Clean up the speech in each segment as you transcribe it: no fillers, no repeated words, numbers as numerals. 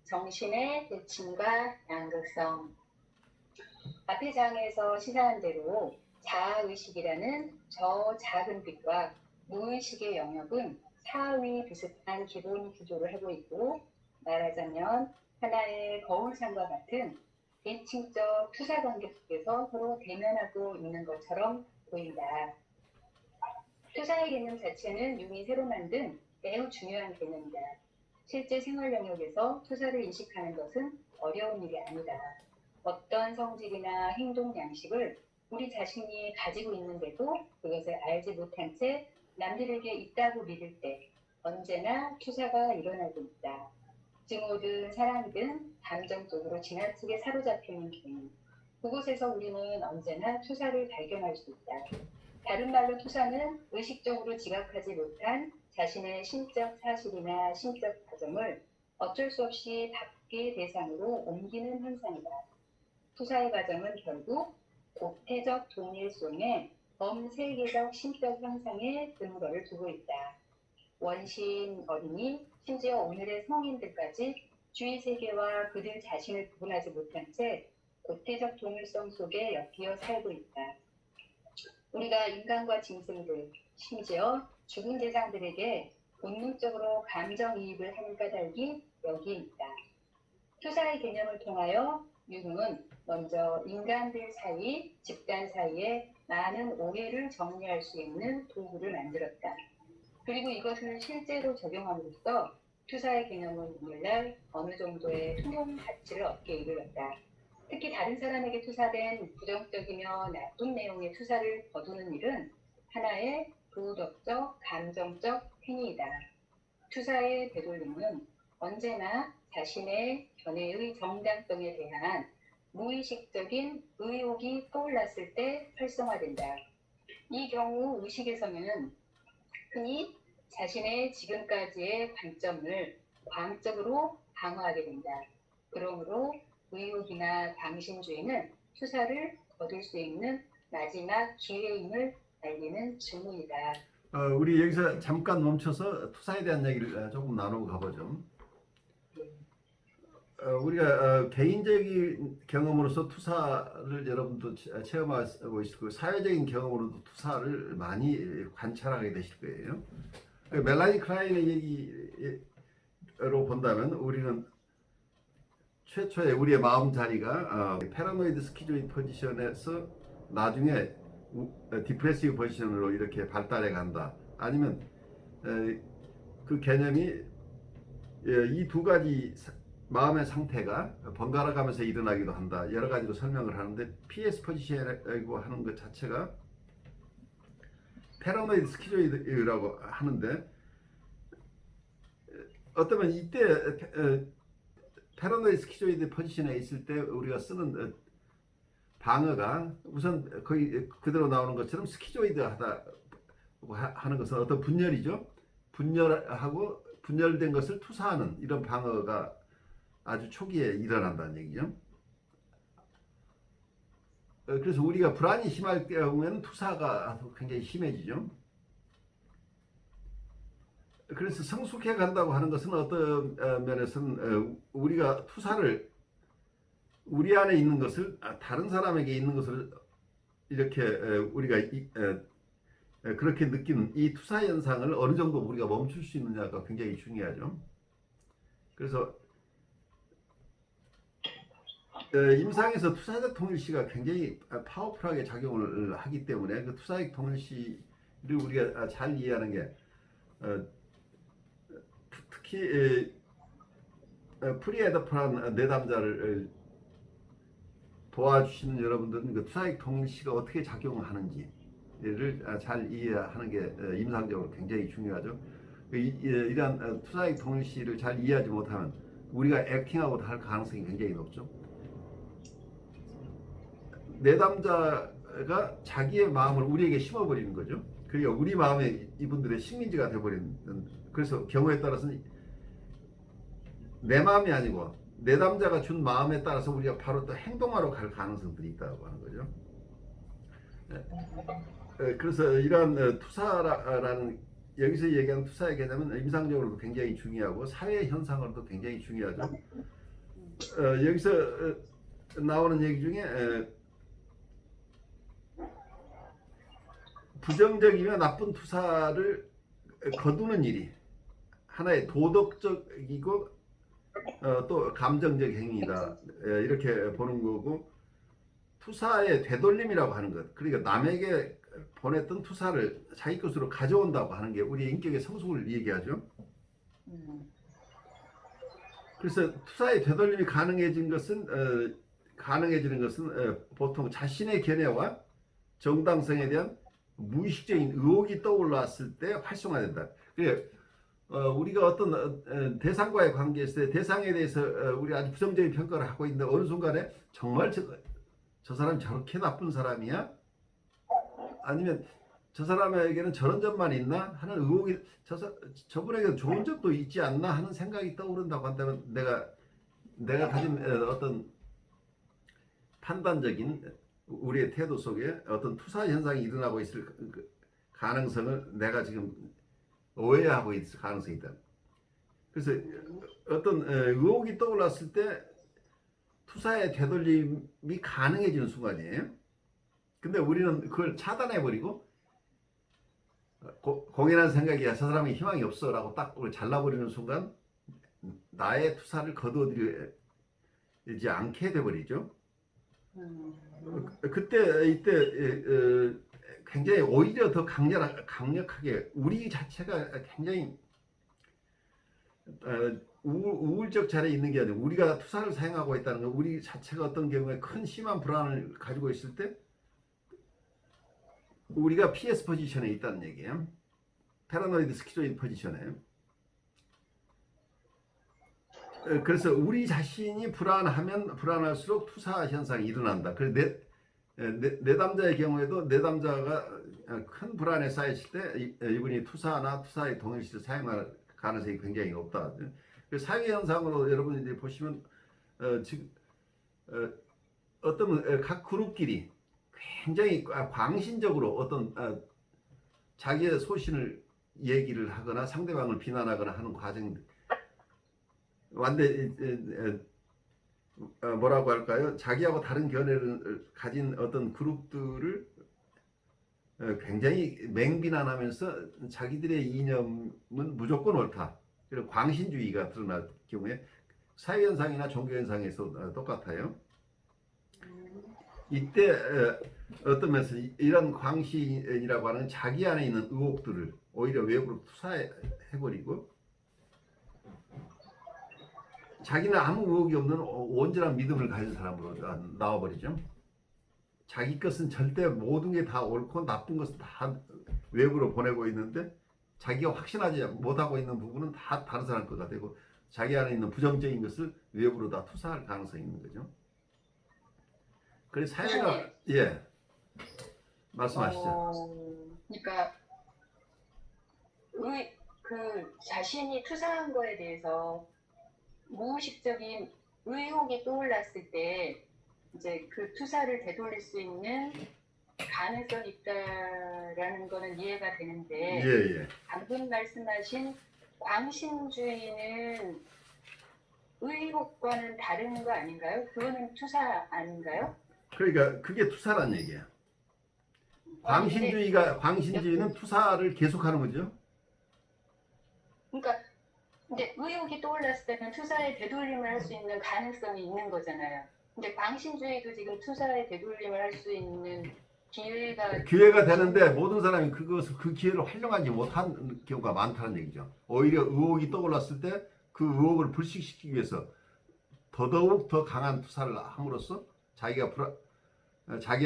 정신의 대칭과 양극성. 앞의 장에서 시사한 대로 자아의식이라는 저 작은 빛과 무의식의 영역은 사위 비슷한 기본 구조를 하고 있고, 말하자면 하나의 거울상과 같은 대칭적 투사 관계 속에서 서로 대면하고 있는 것처럼 보인다. 투사의 개념 자체는 융이 새로 만든 매우 중요한 개념이다. 실제 생활 영역에서 투사를 인식하는 것은 어려운 일이 아니다. 어떤 성질이나 행동 양식을 우리 자신이 가지고 있는데도 그것을 알지 못한 채 남들에게 있다고 믿을 때 언제나 투사가 일어나고 있다. 증오든 사랑이든 감정적으로 지나치게 사로잡히는 경우, 그곳에서 우리는 언제나 투사를 발견할 수 있다. 다른 말로 투사는 의식적으로 지각하지 못한 자신의 심적 사실이나 심적 과정을 어쩔 수 없이 바퀴 대상으로 옮기는 현상이다. 투사의 과정은 결국 고태적 동일성의 범세계적 심적 현상에 근거를 두고 있다. 원신 어린이, 심지어 오늘의 성인들까지 주위 세계와 그들 자신을 구분하지 못한 채 고태적 동일성 속에 엮여 살고 있다. 우리가 인간과 짐승들, 심지어 죽은 대상들에게 본능적으로 감정이입을 하는 까닭이 여기에 있다. 투사의 개념을 통하여 융은 먼저 인간들 사이, 집단 사이에 많은 오해를 정리할 수 있는 도구를 만들었다. 그리고 이것을 실제로 적용함으로써 투사의 개념은 오늘날 어느 정도의 통용 가치를 얻게 이르렀다. 특히 다른 사람에게 투사된 부정적이며 나쁜 내용의 투사를 거두는 일은 하나의 도덕적, 감정적 행위이다. 투사의 되돌림은 언제나 자신의 견해의 정당성에 대한 무의식적인 의혹이 떠올랐을 때 활성화된다. 이 경우 의식에서는 흔히 자신의 지금까지의 관점을 광적으로 방어하게 된다. 그러므로 의욕이나 방심주의는 투사를 거둘 수 있는 마지막 기회임을 알리는 증거이다. 우리 여기서 잠깐 멈춰서 투사에 대한 얘기를 조금 나누고 가보죠. 우리가 개인적인 경험으로서 투사를 여러분도 체험하고 있고 사회적인 경험으로도 투사를 많이 관찰하게 되실 거예요. 멜라니 클라인의 얘기로 본다면 우리는 최초의 우리의 마음 자리가 패러노이드 스키조이드 포지션에서 나중에 디프레시브 포지션으로 이렇게 발달해 간다. 아니면 그 개념이 이 두 가지 마음의 상태가 번갈아 가면서 일어나기도 한다. 여러 가지로 설명을 하는데 PS 포지션이라고 하는 것 자체가 패러노이드 스키조이드라고 하는데 어쩌면 이때 패러노이드 스키조이드 포지션에 있을 때 우리가 쓰는 방어가 우선 거의 그대로 나오는 것처럼 스키조이드하다고 하는 것은 어떤 분열이죠. 분열하고 분열된 것을 투사하는 이런 방어가 아주 초기에 일어난다는 얘기죠. 그래서 우리가 불안이 심할 경우에는 투사가 굉장히 심해지죠. 그래서 성숙해 간다고 하는 것은 어떤 면에서는 우리가 투사를 우리 안에 있는 것을 다른 사람에게 있는 것을 이렇게 우리가 그렇게 느끼는 이 투사 현상을 어느 정도 우리가 멈출 수 있느냐가 굉장히 중요하죠. 그래서 임상에서 투사적 통일시가 굉장히 파워풀하게 작용을 하기 때문에 그 투사적 통일시를 우리가 잘 이해하는 게 특히 프리에더프란 내담자를 도와주시는 여러분들은 그 투사적 통일시가 어떻게 작용하는지를 잘 이해하는 게 임상적으로 굉장히 중요하죠. 이러한 투사적 통일시를 잘 이해하지 못하면 우리가 액팅하고 할 가능성이 굉장히 높죠. 내담자가 자기의 마음을 우리에게 심어버리는 거죠. 그러니까 우리 마음에 이분들의 식민지가 되어버리는, 그래서 경우에 따라서는 내 마음이 아니고 내담자가 준 마음에 따라서 우리가 바로 또 행동하러 갈 가능성들이 있다고 하는 거죠. 그래서 이러한 투사라는 여기서 얘기하는 투사의 개념은 임상적으로도 굉장히 중요하고 사회 현상으로도 굉장히 중요하죠. 여기서 나오는 얘기 중에 부정적이며 나쁜 투사를 거두는 일이 하나의 도덕적이고 또 감정적 행위다, 이렇게 보는 거고, 투사의 되돌림이라고 하는 것, 그러니까 남에게 보냈던 투사를 자기 것으로 가져온다고 하는 게 우리 인격의 성숙을 얘기하죠. 그래서 투사의 되돌림이 가능해지는 것은 보통 자신의 견해와 정당성에 대한 무의식적인 의혹이 떠올랐을 때 활성화된다. 그래, 우리가 어떤 대상과의 관계에서 대상에 대해서 우리 아주 부정적인 평가를 하고 있는데 어느 순간에 정말 저 사람이 저렇게 나쁜 사람이야? 아니면 저 사람에게는 저런 점만 있나 하는 의혹이, 저분에게는 좋은 점도 있지 않나 하는 생각이 떠오른다고 한다면 내가 가진 어떤 판단적인 우리의 태도 속에 어떤 투사 현상이 일어나고 있을 가능성을 내가 지금 오해하고 있을 가능성이 있다. 그래서 어떤 의혹이 떠올랐을 때 투사의 되돌림이 가능해지는 순간이에요. 근데 우리는 그걸 차단해버리고 공연한 생각이야, 저 사람이 희망이 없어 라고 딱 그걸 잘라버리는 순간 나의 투사를 거두어들이지 않게 돼버리죠. 이때 굉장히 오히려 더 강력하게 우리 자체가 굉장히 우울적 자리에 있는 게 아니고 우리가 투사를 사용하고 있다는 건 우리 자체가 어떤 경우에 큰 심한 불안을 가지고 있을 때 우리가 PS 포지션에 있다는 얘기예요. 패러노이드 스키조이드 포지션에. 그래서 우리 자신이 불안하면 불안할수록 투사 현상이 일어난다. 그래서 내담자의 경우에도 내담자가 큰 불안에 쌓였을 때 이분이 투사나 투사의 동일시를 사용할 가능성이 굉장히 높다. 사회 현상으로 여러분들이 보시면 지금 어떤 각 그룹끼리 굉장히 광신적으로 어떤 자기의 소신을 얘기를 하거나 상대방을 비난하거나 하는 과정, 뭐라고 할까요? 자기하고 다른 견해를 가진 어떤 그룹들을 굉장히 맹비난하면서 자기들의 이념은 무조건 옳다, 그리고 광신주의가 드러날 경우에 사회현상이나 종교현상에서 똑같아요. 이때 어떤 면에서 이런 광신이라고 하는 자기 안에 있는 의혹들을 오히려 외부로 투사해버리고 자기는 아무 의혹이 없는 온전한 믿음을 가진 사람으로 나와버리죠. 자기 것은 절대 모든 게 다 옳고 나쁜 것은 다 외부로 보내고 있는데 자기가 확신하지 못하고 있는 부분은 다 다른 사람 거가 되고 자기 안에 있는 부정적인 것을 외부로 다 투사할 가능성이 있는 거죠. 그래서 사회가 말씀하시죠. 그러니까 그 자신이 투사한 거에 대해서 무의식적인 의혹이 떠올랐을 때 이제 그 투사를 되돌릴 수 있는 가능성이 있다라는 거는 이해가 되는데 방금 말씀하신 광신주의는 의혹과는 다른 거 아닌가요? 그거는 투사 아닌가요? 그러니까 그게 투사란 얘기야. 광신주의는 투사를 계속하는 거죠. 그러니까 근데 의혹이 떠올랐을 때는 투사의 되돌림을 할 수 있는 가능성이 있는 거잖아요. 근데 광신주의도 지금 투사의 되돌림을 할 수 있는 기회가 되는데 모든 사람이 그 기회를 활용하지 못한 경우가 많다는 얘기죠. 오히려 의혹이 떠올랐을 때 그 의혹을 불식시키기 위해서 더더욱 더 강한 투사를 함으로써 자기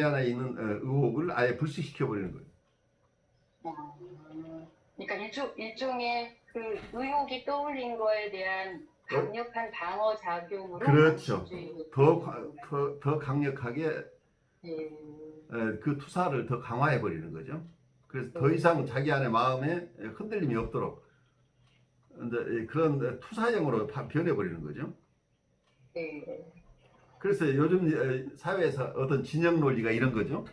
안에 있는 의혹을 아예 불식시켜 버리는 거예요. 그러니까 일종의 그 의혹이 떠올린 거에 대한 강력한 방어 작용으로. 그렇죠. 더 강력하게 그 투사를 더 강화해 버리는 거죠. 그래서 더 이상 자기 안에 마음에 흔들림이 없도록 그런 투사형으로 변해 버리는 거죠. 그래서 요즘 사회에서 어떤 진영 논리가 이런 거죠.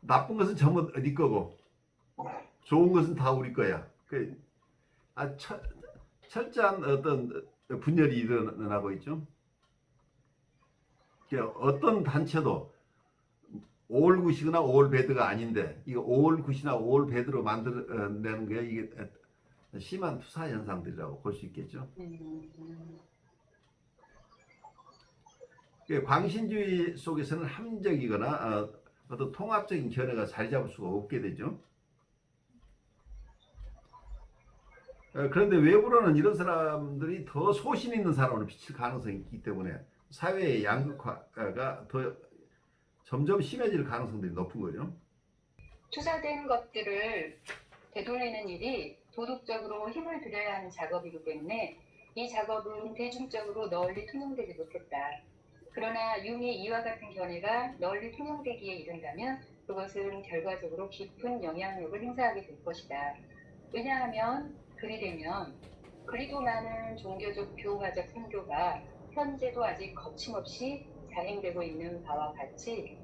나쁜 것은 전부 네 거고 좋은 것은 다 우리 거야. 그, 철저한 어떤 분열이 일어나고 있죠. 어떤 단체도 올 굿이거나 올 배드가 아닌데 이거 올 굿이나 올 배드로 만들어내는 게 이게 심한 투사 현상들이라고 볼 수 있겠죠. 광신주의 속에서는 합리적이거나 어떤 통합적인 견해가 자리 잡을 수가 없게 되죠. 그런데 외부로는 이런 사람들이 더 소신 있는 사람으로 비칠 가능성이 있기 때문에 사회의 양극화가 더 점점 심해질 가능성들이 높은 거죠. 투사된 것들을 되돌리는 일이 도덕적으로 힘을 들여야 하는 작업이기 때문에 이 작업은 대중적으로 널리 통용되지 못했다. 그러나 융이 이와 같은 견해가 널리 통용되기에 이른다면 그것은 결과적으로 깊은 영향력을 행사하게 될 것이다. 왜냐하면 그리 되면 그리도 많은 종교적 교화적 선교가 현재도 아직 거침없이 자행되고 있는 바와 같이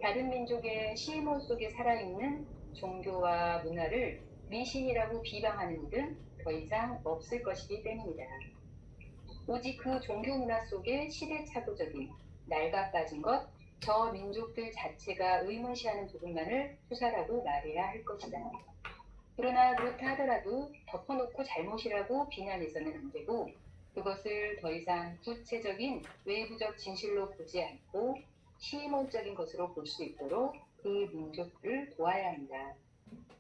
다른 민족의 시몬 속에 살아있는 종교와 문화를 미신이라고 비방하는 일은 더 이상 없을 것이기 때문이다. 오직 그 종교 문화 속에 시대착오적인 낡아빠진 것, 저 민족들 자체가 의문시하는 부분만을 투사라고 말해야 할 것이다. 그러나 그렇다 하더라도 덮어놓고 잘못이라고 비난해서는 안 되고 그것을 더 이상 구체적인 외부적 진실로 보지 않고 시몬적인 것으로 볼 수 있도록 그 민족들을 도와야 한다.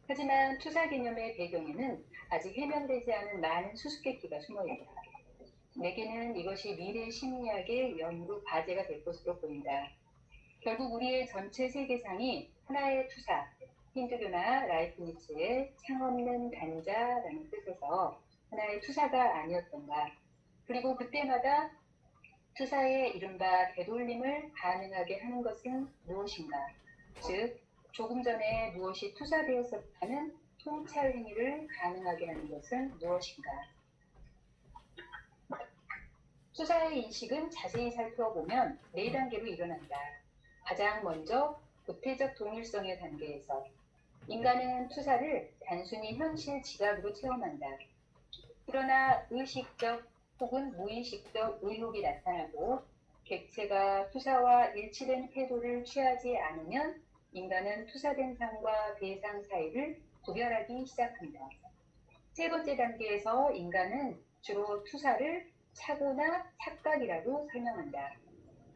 하지만 투사 개념의 배경에는 아직 해명되지 않은 많은 수수께끼가 숨어있다. 내게는 이것이 미래 심리학의 연구 과제가 될 것으로 보인다. 결국 우리의 전체 세계상이 하나의 투사, 힌두교나 라이프니츠의 창없는 단자라는 뜻에서 하나의 투사가 아니었던가. 그리고 그때마다 투사의 이른바 되돌림을 가능하게 하는 것은 무엇인가? 즉, 조금 전에 무엇이 투사되었었다는 통찰 행위를 가능하게 하는 것은 무엇인가? 투사의 인식은 자세히 살펴보면 4단계로 일어난다. 가장 먼저 구태적 동일성의 단계에서 인간은 투사를 단순히 현실 지각으로 체험한다. 그러나 의식적 혹은 무의식적 의욕이 나타나고 객체가 투사와 일치된 태도를 취하지 않으면 인간은 투사된 상과 대상 사이를 구별하기 시작한다. 세 번째 단계에서 인간은 주로 투사를 착오나 착각이라고 설명한다.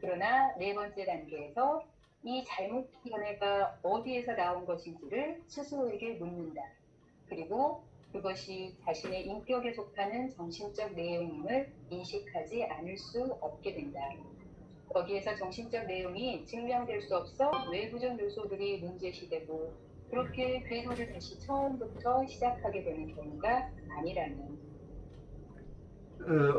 그러나 네 번째 단계에서 이 잘못 견해가 어디에서 나온 것인지를 스스로에게 묻는다. 그리고 그것이 자신의 인격에 속하는 정신적 내용임을 인식하지 않을 수 없게 된다. 거기에서 정신적 내용이 증명될 수 없어 외부적 요소들이 문제시되고 그렇게 궤도를 다시 처음부터 시작하게 되는 경우가 아니라는.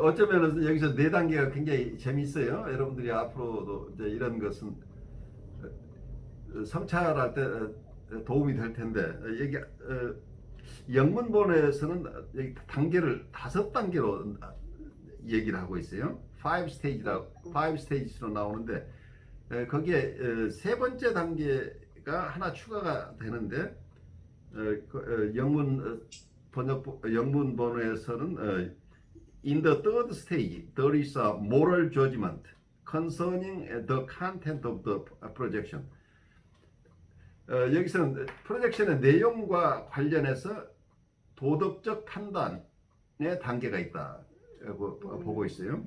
어쩌면 여기서 4단계가 굉장히 재미있어요. 여러분들이 앞으로도 이제 이런 것은 성찰할 때 도움이 될 텐데 여기 영문본에서는 여기 단계를 5단계로 얘기를 하고 있어요. 5 스테이지로 나오는데 거기에 세 번째 단계가 하나 추가가 되는데 영문 번호에서는 in the third stage there is a moral judgment concerning the content of the projection. 여기서는 프로젝션의 내용과 관련해서 도덕적 판단의 단계가 있다고 보고 있어요.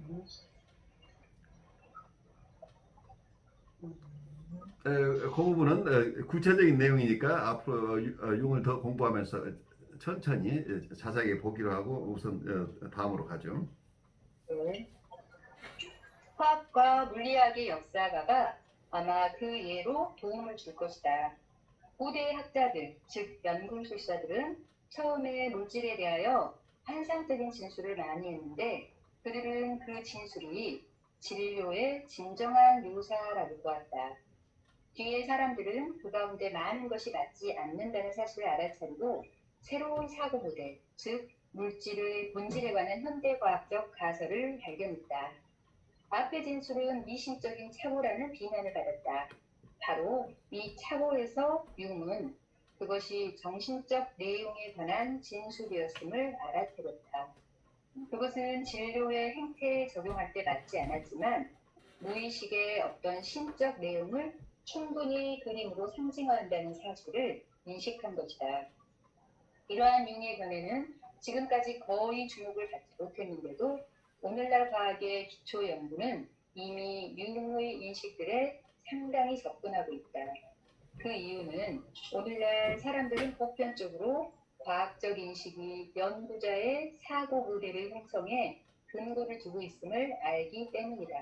그 부분은 구체적인 내용이니까 앞으로 융을 더 공부하면서 천천히 자세하게 보기로 하고 우선 다음으로 가죠. 화학과 물리학의 역사가가 아마 그 예로 도움을 줄 것이다. 고대 학자들, 즉 연구술사들은 처음에 물질에 대하여 환상적인 진술을 많이 했는데 그들은 그 진술이 진료의 진정한 묘사라고 보았다. 뒤에 사람들은 그 가운데 많은 것이 맞지 않는다는 사실을 알아차리고 새로운 사고 모델, 즉 물질의 본질에 관한 현대과학적 가설을 발견했다. 앞의 진술은 미신적인 착오라는 비난을 받았다. 바로 이 착오에서 융은 그것이 정신적 내용에 관한 진술이었음을 알아채렸다. 그것은 진료의 행태에 적용할 때 맞지 않았지만 무의식의 어떤 신적 내용을 충분히 그림으로 상징화한다는 사실을 인식한 것이다. 이러한 융의 견해는 지금까지 거의 주목을 받지 못했는데도 오늘날 과학의 기초 연구는 이미 융의 인식들에 상당히 접근하고 있다. 그 이유는 오늘날 사람들은 보편적으로 과학적 인식이 연구자의 사고 모델을 형성해 근거를 두고 있음을 알기 때문이다.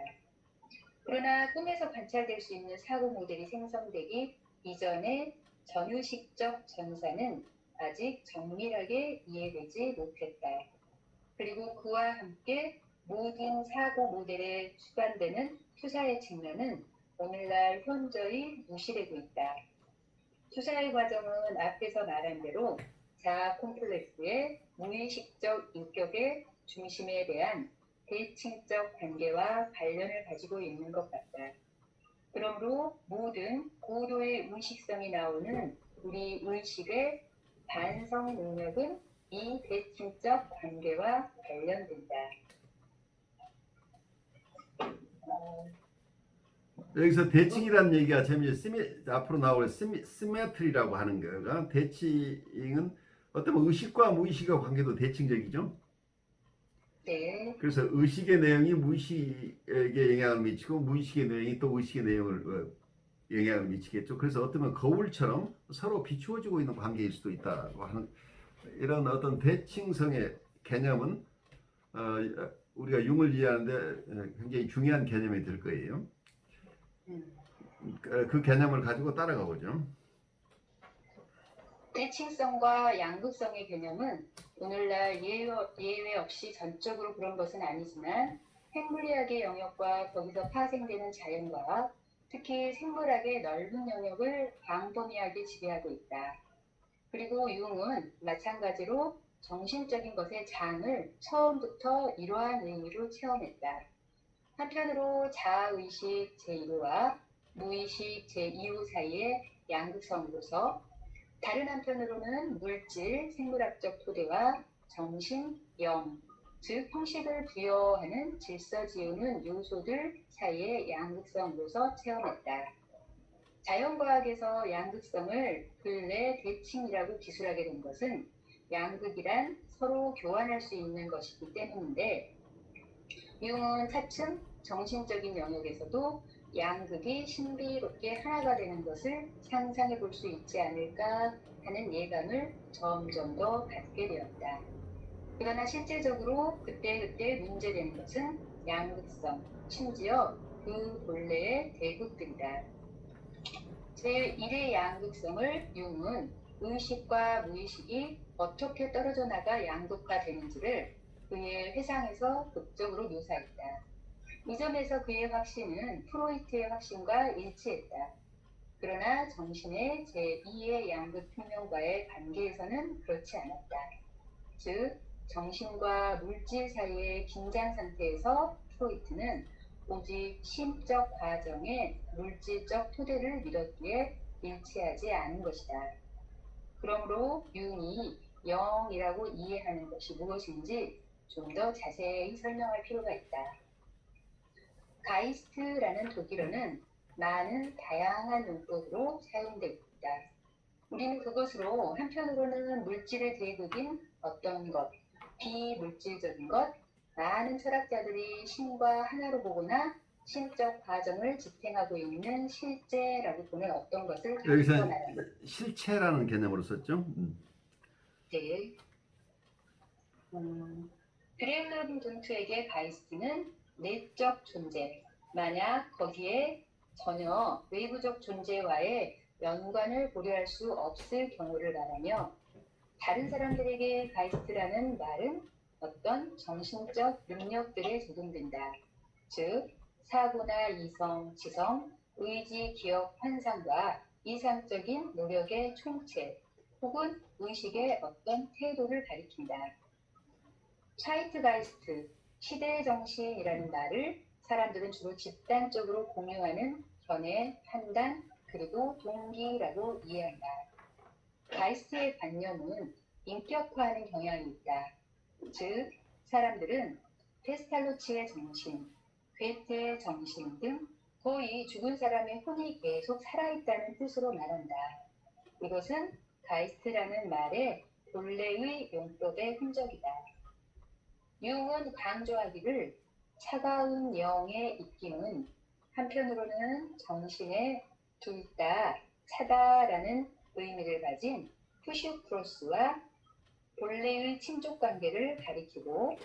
그러나 꿈에서 관찰될 수 있는 사고 모델이 생성되기 이전의 전유식적 전사는 아직 정밀하게 이해되지 못했다. 그리고 그와 함께 모든 사고 모델에 수반되는 투사의 측면은 오늘날 현저히 무시되고 있다. 투사의 과정은 앞에서 말한 대로 자아 콤플렉스의 무의식적 인격의 중심에 대한 대칭적 관계와 관련을 가지고 있는 것 같다. 그러므로 모든 고도의 의식성이 나오는 우리 의식의 반성 능력은 이 대칭적 관계와 관련된다. 여기서 대칭이라는 얘기가 앞으로 나올 시메트리라고 하는 거가 대칭은 어떤 의식과 무의식의 관계도 대칭적이죠. 네, 그래서 의식의 내용이 무의식에게 영향을 미치고 무의식의 내용이 또 의식의 내용을 영향을 미치겠죠. 그래서 어쩌면 거울처럼 서로 비추어주고 있는 관계일 수도 있다고 하는 이런 어떤 대칭성의 개념은 우리가 융을 이해하는데 굉장히 중요한 개념이 될 거예요. 그 개념을 가지고 따라가 보죠. 대칭성과 양극성의 개념은 오늘날 예외 없이 전적으로 그런 것은 아니지만 핵물리학의 영역과 거기서 파생되는 자연과학, 특히 생물학의 넓은 영역을 광범위하게 지배하고 있다. 그리고 융은 마찬가지로 정신적인 것의 장을 처음부터 이러한 의미로 체험했다. 한편으로 자아의식 제1호와 무의식 제2호 사이의 양극성으로서 다른 한편으로는 물질, 생물학적 토대와 정신, 영, 즉 형식을 부여하는 질서 지우는 요소들 사이의 양극성으로서 체험했다. 자연과학에서 양극성을 근래 대칭이라고 기술하게 된 것은 양극이란 서로 교환할 수 있는 것이기 때문인데 융은 차츰 정신적인 영역에서도 양극이 신비롭게 하나가 되는 것을 상상해 볼 수 있지 않을까 하는 예감을 점점 더 갖게 되었다. 그러나 실제적으로 그때그때 문제되는 것은 양극성, 심지어 그 본래의 대극들이다. 제1의 양극성을 융은 의식과 무의식이 어떻게 떨어져 나가 양극화되는지를 그의 회상에서 극적으로 묘사했다. 이 점에서 그의 확신은 프로이트의 확신과 일치했다. 그러나 정신의 제2의 양극 혁명과의 관계에서는 그렇지 않았다. 즉, 정신과 물질 사이의 긴장 상태에서 프로이트는 오직 심적 과정의 물질적 토대를 믿었기에 일치하지 않은 것이다. 그러므로 융이 영이라고 이해하는 것이 무엇인지 좀 더 자세히 설명할 필요가 있다. 가이스트라는 독일어는 많은 다양한 용법으로 사용되고 있다. 우리는 그것으로 한편으로는 물질의 대극인 어떤 것, 비물질적인 것, 많은 철학자들이 신과 하나로 보거나 신적 과정을 지탱하고 있는 실제라고 보는 어떤 것을 여기서 말합니다. 실체라는 개념으로 썼죠. 네. 그레일러 존트에게 가이스트는 내적 존재, 만약 거기에 전혀 외부적 존재와의 연관을 고려할 수 없을 경우를 말하며 다른 사람들에게 가이스트라는 말은 어떤 정신적 능력들에 적용된다. 즉, 사고나 이성, 지성, 의지, 기억, 환상과 이상적인 노력의 총체 혹은 의식의 어떤 태도를 가리킨다. 차이트가이스트, 시대의 정신이라는 말을 사람들은 주로 집단적으로 공유하는 견해, 판단, 그리고 동기라고 이해한다. 가이스트의 관념은 인격화하는 경향이 있다. 즉, 사람들은 페스탈로치의 정신, 괴테의 정신 등 거의 죽은 사람의 혼이 계속 살아있다는 뜻으로 말한다. 이것은 가이스트라는 말의 본래의 용법의 흔적이다. 융은 강조하기를 차가운 영의 입김은 한편으로는 정신의 둘다 차다라는 의미를 가진 푸슈크로스와 본래의 친족 관계를 가리키고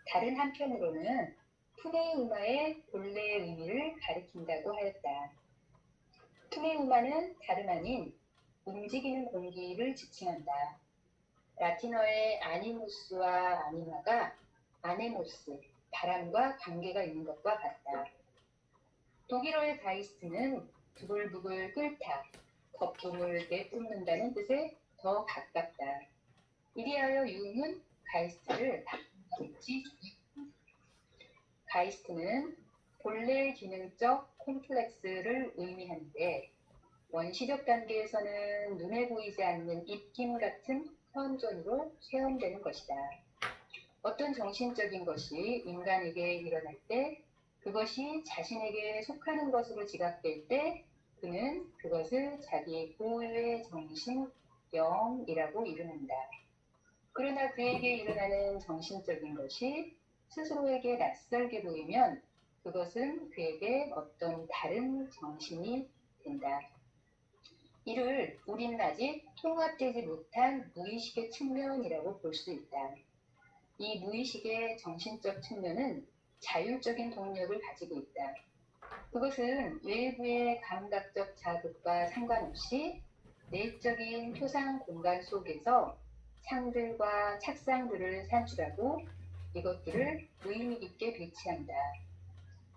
다른 한편으로는 푸네우마의 본래의 의미를 가리킨다고 하였다. 푸네우마는 다름 아닌 움직이는 공기를 지칭한다. 라틴어의 아니무스와 아니마가 아네모스, 바람과 관계가 있는 것과 같다. 독일어의 가이스트는 부글부글 끓다, 거품을 내뿜는다는 뜻에 더 가깝다. 이리하여 융은 가이스트를 바꾸지. 가이스트는 본래 기능적 콤플렉스를 의미하는데 원시적 단계에서는 눈에 보이지 않는 입김 같은 선전으로 체험되는 것이다. 어떤 정신적인 것이 인간에게 일어날 때 그것이 자신에게 속하는 것으로 지각될 때 그는 그것을 자기 고유의 정신, 영이라고 이름한다. 그러나 그에게 일어나는 정신적인 것이 스스로에게 낯설게 보이면 그것은 그에게 어떤 다른 정신이 된다. 이를 우리는 아직 통합되지 못한 무의식의 측면이라고 볼 수 있다. 이 무의식의 정신적 측면은 자율적인 동력을 가지고 있다. 그것은 외부의 감각적 자극과 상관없이 내적인 표상 공간 속에서 상들과 착상들을 산출하고 이것들을 의미 있게 배치한다.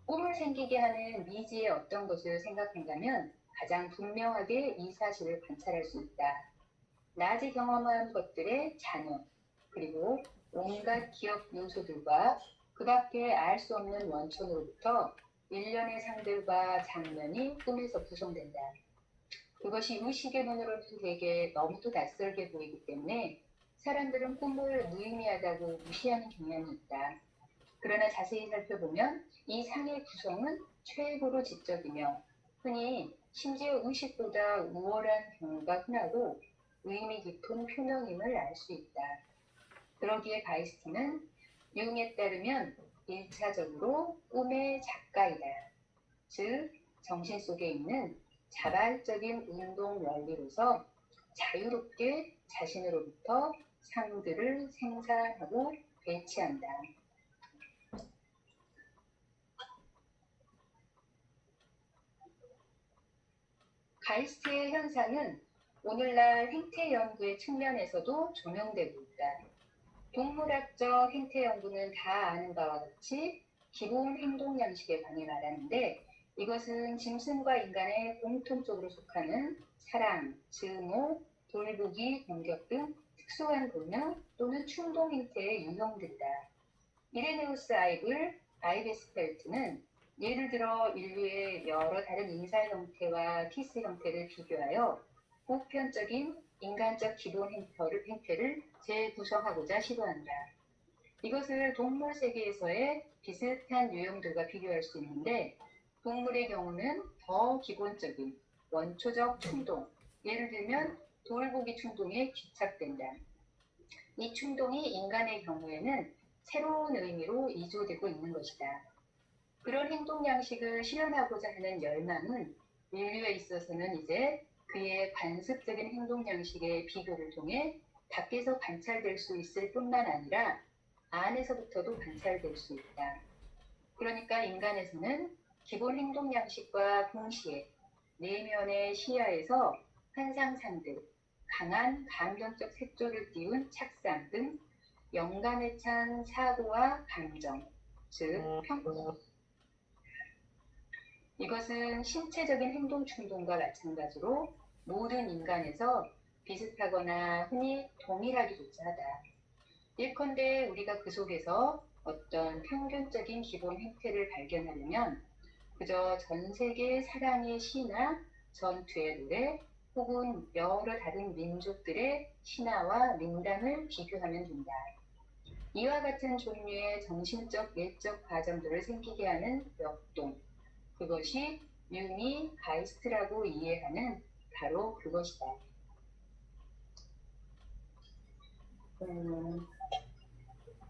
꿈을 생기게 하는 미지의 어떤 것을 생각한다면 가장 분명하게 이 사실을 관찰할 수 있다. 낮에 경험한 것들의 잔여, 그리고 온갖 기억 요소들과 그 밖에 알 수 없는 원천으로부터 일련의 상들과 장면이 꿈에서 구성된다. 그것이 의식의 눈으로는 되게 너무도 낯설게 보이기 때문에 사람들은 꿈을 무의미하다고 무시하는 경향이 있다. 그러나 자세히 살펴보면 이 상의 구성은 최고로 지적이며 흔히 심지어 의식보다 우월한 경우가 흔하고 의미 깊은 표명임을 알 수 있다. 그러기에 가이스트는 융에 따르면 1차적으로 꿈의 작가이다. 즉, 정신 속에 있는 자발적인 운동 원리로서 자유롭게 자신으로부터 상들을 생산하고 배치한다. 가이스트의 현상은 오늘날 행태 연구의 측면에서도 조명되고 있다. 동물학적 행태 연구는 다 아는 바와 같이 기본 행동 양식에 관해 말하는데 이것은 짐승과 인간의 공통적으로 속하는 사랑, 증오, 돌보기, 공격 등 특수한 본능 또는 충동 행태의 유형들이다. 이레네우스 아이베스펠트는 예를 들어 인류의 여러 다른 인사 형태와 티스 형태를 비교하여 보편적인 인간적 기본 행태를 재구성하고자 시도한다. 이것을 동물 세계에서의 비슷한 유형들과 비교할 수 있는데 동물의 경우는 더 기본적인 원초적 충동, 예를 들면 돌보기 충동에 귀착된다. 이 충동이 인간의 경우에는 새로운 의미로 이조되고 있는 것이다. 그런 행동 양식을 실현하고자 하는 열망은 인류에 있어서는 이제 그의 관습적인 행동 양식의 비교를 통해 밖에서 관찰될 수 있을 뿐만 아니라 안에서부터도 관찰될 수 있다. 그러니까 인간에서는 기본 행동 양식과 동시에 내면의 시야에서 환상상들, 강한 감정적 색조를 띄운 착상 등 영감에 찬 사고와 감정, 즉 평가. 이것은 신체적인 행동 충동과 마찬가지로 모든 인간에서 비슷하거나 흔히 동일하기조차 하다. 예컨대 우리가 그 속에서 어떤 평균적인 기본 행태를 발견하려면 그저 전 세계 사랑의 시나 전투의 노래, 혹은 여러 다른 민족들의 신화와 민담을 비교하면 된다. 이와 같은 종류의 정신적, 내적 과정들을 생기게 하는 역동, 그것이 융이 가이스트라고 이해하는 바로 그것이다.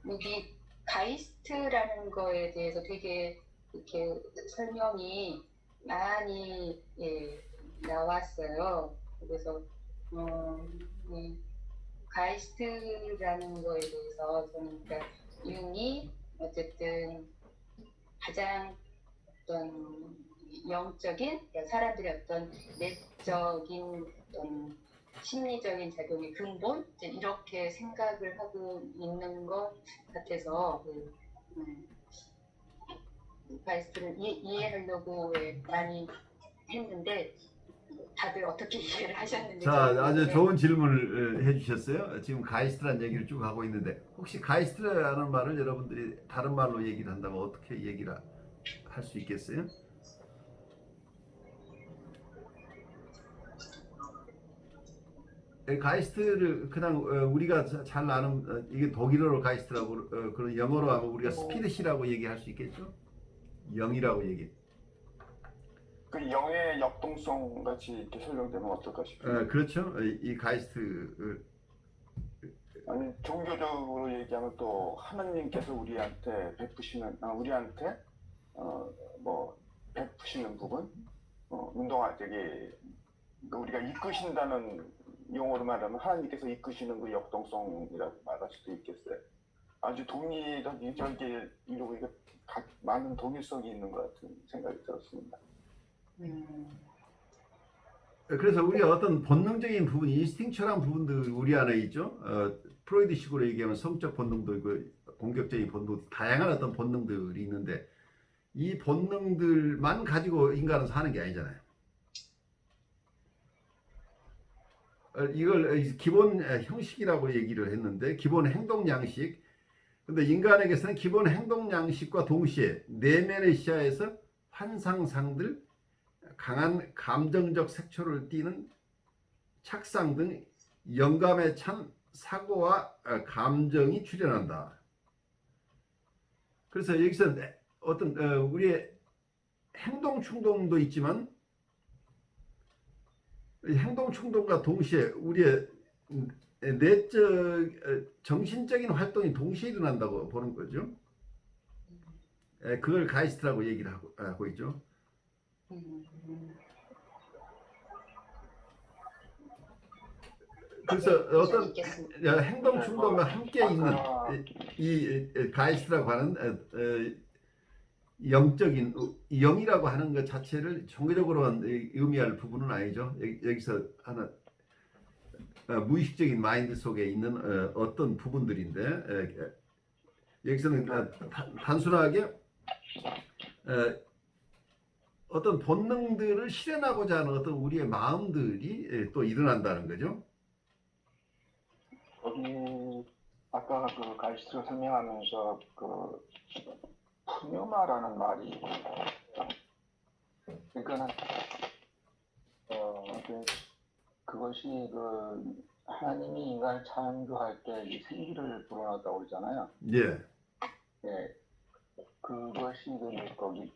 여기 가이스트라는 거에 대해서 되게 이렇게 설명이 많이 나왔어요. 그래서 이 가이스트라는 거에 대해서 저는 그러니까 융이 어쨌든 가장 어떤 영적인 그러니까 사람들의 어떤 내적인 어떤 심리적인 작용의 근본 이렇게 생각을 하고 있는 것 같아서 바이스트를 이해하려고 많이 했는데 다들 어떻게 이해를 하셨는지 자, 아주 좋은 질문을 해주셨어요. 지금 가이스트라는 얘기를 쭉 하고 있는데 혹시 가이스트라는 말을 여러분들이 다른 말로 얘기를 한다면 어떻게 얘기를 할 수 있겠어요? 가이스트를 그냥 우리가 잘 아는 이게 독일어로 가이스트라고 그런 영어로 하면 우리가 스피릿이라고 얘기할 수 있겠죠? 영이라고 얘기. 그 영의 역동성 같이 이렇게 설명되면 어떨까 싶습니다. 그렇죠. 이 가이스트 아니 종교적으로 얘기하면 또 하나님께서 우리한테 베푸시는 우리한테 뭐 베푸시는 부분, 운동할 적에 우리가 이끄신다는 용어로 말하면 하나님께서 이끄시는 그 역동성이라고 말할 수도 있겠어요. 아주 동일하게 저게 이루고 이거 많은 동일성이 있는 것 같은 생각이 들었습니다. 그래서 우리가 어떤 본능적인 부분, 인스팅처한 부분들 우리 안에 있죠. 프로이드식으로 얘기하면 성적 본능도 있고 공격적인 본능, 다양한 어떤 본능들이 있는데 이 본능들만 가지고 인간은 사는 게 아니잖아요. 이걸 기본 형식이라고 얘기를 했는데 기본 행동 양식. 근데 인간에게서는 기본 행동 양식과 동시에 내면의 시야에서 환상상들, 강한 감정적 색초를 띠는 착상 등 영감에 찬 사고와 감정이 출현한다. 그래서 여기서 어떤 우리의 행동 충동도 있지만 행동 충동과 동시에 우리의 내적 정신적인 활동이 동시에 일어난다고 보는 거죠. 그걸 가이스트라고 얘기를 하고 있죠. 그래서 어떤 행동 충동과 함께 있는 이 가이스트라고 하는 영적인 영이라고 하는 것 자체를 종교적으로 의미할 부분은 아니죠. 여기서 하나 무의식적인 마인드 속에 있는 어떤 부분들인데 여기서는 단순하게 어떤 본능들을 실현하고자 하는 어떤 우리의 마음들이 또 일어난다는 거죠. 여기 아까 그 가이스트를 설명하면서 그 푸뇨마라는 말이 그러니까는 그것이 그 하나님이 인간을 창조할 때 이 생기를 불어넣었다고 그러잖아요. 예. 예. 그것이 그 거기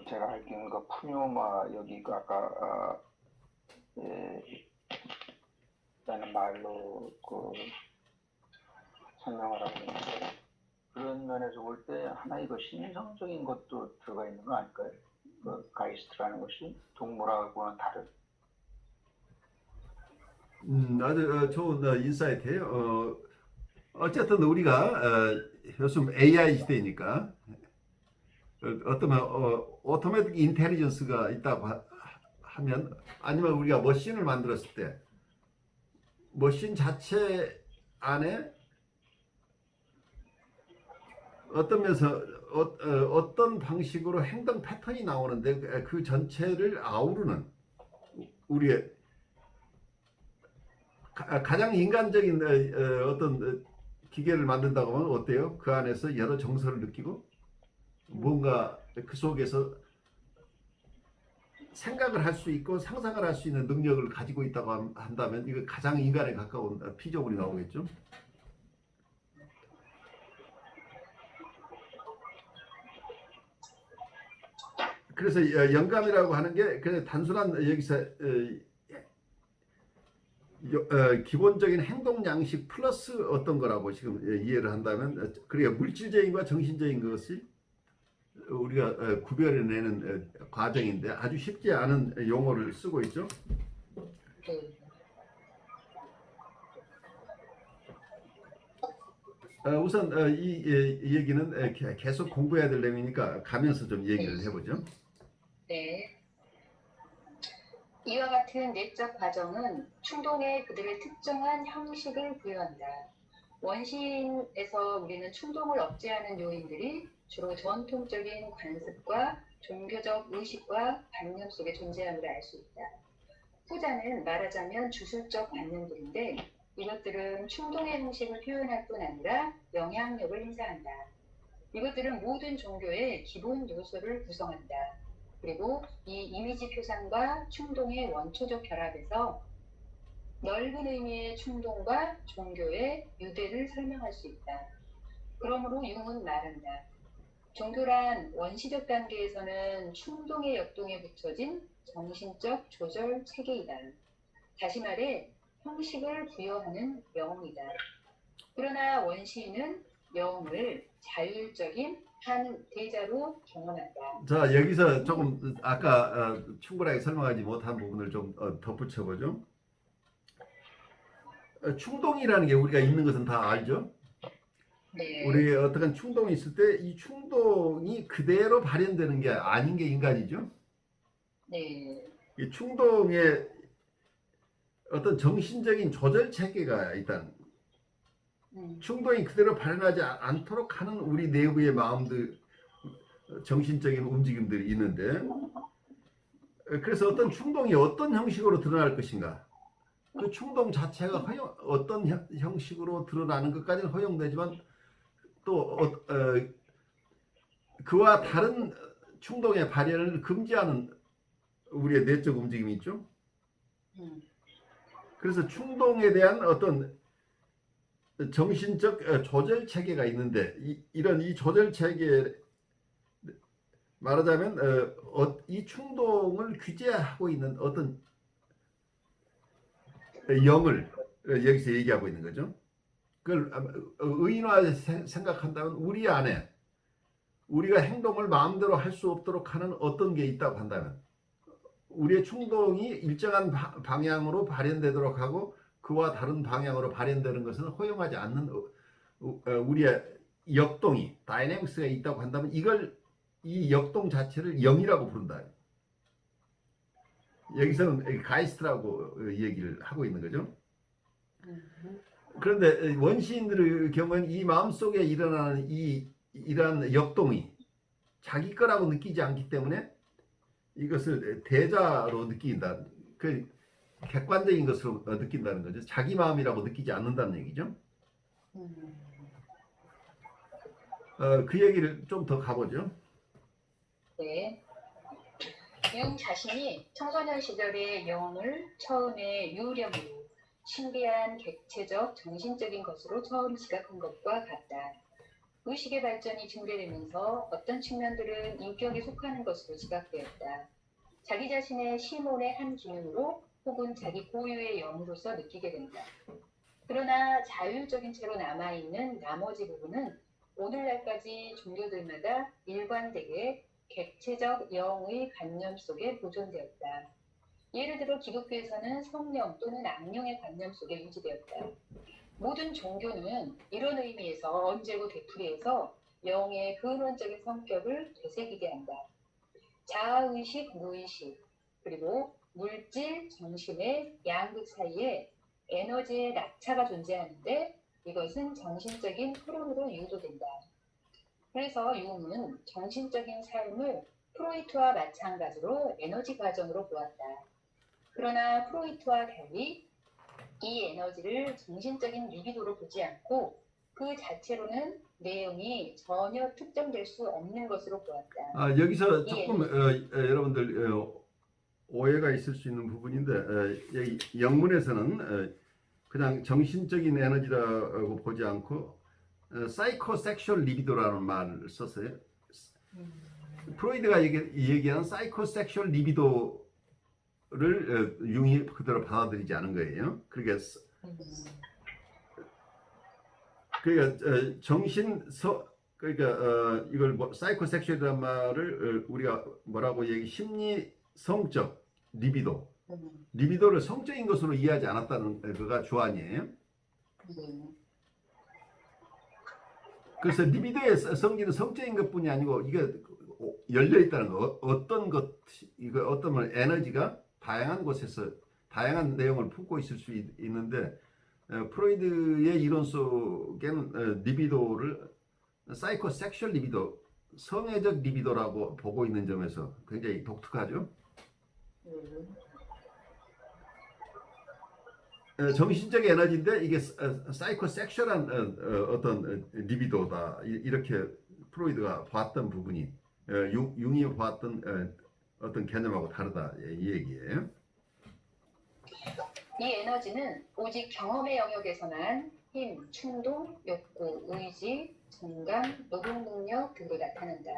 제가 알기로는 그 푸뇨마 여기 그 아까 라는 말로 그 설명을 하고 있는데 그런 면에서 볼 때 하나의 그 신성적인 것도 들어가 있는 거 아닐까요? 그 가이스트라는 것이 동물하고는 다른. 아주 좋은 인사이트예요. 어쨌든 우리가 요즘 AI 시대니까 어떤 오토매틱 인텔리전스가 있다고 하면 아니면 우리가 머신을 만들었을 때 머신 자체 안에 어떤 면에서 어떤 방식으로 행동 패턴이 나오는데 그 전체를 아우르는 우리의 가장 인간적인 어떤 기계를 만든다고 하면 어때요? 그 안에서 여러 정서를 느끼고 뭔가 그 속에서 생각을 할 수 있고 상상을 할 수 있는 능력을 가지고 있다고 한다면 이거 가장 인간에 가까운 피조물이 나오겠죠. 그래서 영감이라고 하는 게 그냥 단순한 여기서 기본적인 행동 양식 플러스 어떤 거라고 지금 이해를 한다면 그러니까 물질적인과 정신적인 것이 우리가 구별해내는 과정인데 아주 쉽지 않은 용어를 쓰고 있죠. 네. 우선 이 얘기는 계속 공부해야 될 내용이니까 가면서 좀 얘기를 해보죠. 네. 이와 같은 내적 과정은 충동에 그들의 특정한 형식을 부여한다. 원시에서 우리는 충동을 억제하는 요인들이 주로 전통적인 관습과 종교적 의식과 관념 속에 존재함을 알 수 있다. 후자는 말하자면 주술적 관념들인데 이것들은 충동의 형식을 표현할 뿐 아니라 영향력을 행사한다. 이것들은 모든 종교의 기본 요소를 구성한다. 그리고 이 이미지 표상과 충동의 원초적 결합에서 넓은 의미의 충동과 종교의 유대를 설명할 수 있다. 그러므로 융은 말한다. 종교란 원시적 단계에서는 충동의 역동에 붙여진 정신적 조절 체계이다. 다시 말해 형식을 부여하는 영이다. 그러나 원시인은 영을 자율적인 한 대자로 경험한다. 자, 여기서 조금 아까 충분하게 설명하지 못한 부분을 좀 덧붙여보죠. 충동이라는 게 우리가 있는 것은 다 알죠. 네. 우리의 어떤 충동이 있을 때 이 충동이 그대로 발현되는 게 아닌 게 인간이죠. 네. 이 충동에 어떤 정신적인 조절 체계가 일단 충동이 그대로 발현하지 않도록 하는 우리 내부의 마음들, 정신적인 움직임들이 있는데, 그래서 어떤 충동이 어떤 형식으로 드러날 것인가, 그 충동 자체가 어떤 형식으로 드러나는 것까지는 허용되지만 또 그와 다른 충동의 발현을 금지하는 우리의 내적 움직임이 있죠. 그래서 충동에 대한 어떤 정신적 조절 체계가 있는데 이런 조절 체계 말하자면 이 충동을 규제하고 있는 어떤 영을 여기서 얘기하고 있는 거죠. 그걸 의인화 생각한다면 우리 안에 우리가 행동을 마음대로 할 수 없도록 하는 어떤 게 있다고 한다면 우리의 충동이 일정한 방향으로 발현되도록 하고 그와 다른 방향으로 발현되는 것은 허용하지 않는 우리의 역동이 다이내믹스가 있다고 한다면 이 역동 자체를 영이라고 부른다. 여기서는 가이스트라고 얘기를 하고 있는 거죠. 그런데 원시인들의 경우는 이 마음속에 일어나는 이러한 역동이 자기 거라고 느끼지 않기 때문에 이것을 대자로 느낀다. 그 객관적인 것으로 느낀다는 거죠. 자기 마음이라고 느끼지 않는다는 얘기죠. 그 얘기를 좀 더 가보죠. 네. 융 자신이 청소년 시절의 영을 처음에 유령으로 신비한 객체적 정신적인 것으로 처음 지각한 것과 같다. 의식의 발전이 증대되면서 어떤 측면들은 인격에 속하는 것으로 지각되었다. 자기 자신의 시몬의 한 기능으로 혹은 자기 고유의 영으로서 느끼게 된다. 그러나 자율적인 채로 남아있는 나머지 부분은 오늘날까지 종교들마다 일관되게 객체적 영의 관념 속에 보존되었다. 예를 들어 기독교에서는 성령 또는 악령의 관념 속에 유지되었다. 모든 종교는 이런 의미에서 언제고 되풀이해서 영의 근원적인 성격을 되새기게 한다. 자아의식, 무의식, 그리고 물질, 정신의 양극 사이에 에너지의 낙차가 존재하는데 이것은 정신적인 흐름으로 유도된다. 그래서 융은 정신적인 삶을 프로이트와 마찬가지로 에너지 과정으로 보았다. 그러나 프로이트와 달리 이 에너지를 정신적인 리비도로 보지 않고 그 자체로는 내용이 전혀 특정될 수 없는 것으로 보았다. 여기서 조금 여러분들 오해가 있을 수 있는 부분인데 여기 영문에서는 그냥 정신적인 에너지라고 보지 않고 사이코섹슈얼 리비도라는 말을 썼어요. 프로이드가 얘기한 사이코섹슈얼 리비도를 융이 그대로 받아들이지 않은 거예요. 그러니까 이걸 뭐 사이코섹슈얼이라는 말을 우리가 뭐라고 심리 성적 리비도를 성적인 것으로 이해하지 않았다는 그가 주안이에요. 그래서 리비도의 성질은 성적인 것뿐이 아니고 이게 열려 있다는 거. 이거 어떤 에너지가 다양한 곳에서 다양한 내용을 품고 있을 수 있는데 프로이드의 이론 속에는 리비도를 사이코섹슈얼 리비도, 성애적 리비도라고 보고 있는 점에서 굉장히 독특하죠. 정신적 에너지인데 이게 사이코섹슈얼한 어떤 리비도다 이렇게 프로이드가 봤던 부분이 융이 봤던 어떤 개념하고 다르다 이 얘기예요. 이 에너지는 오직 경험의 영역에서만 힘, 충동, 욕구, 의지, 정감, 노동 능력 등으로 나타난다.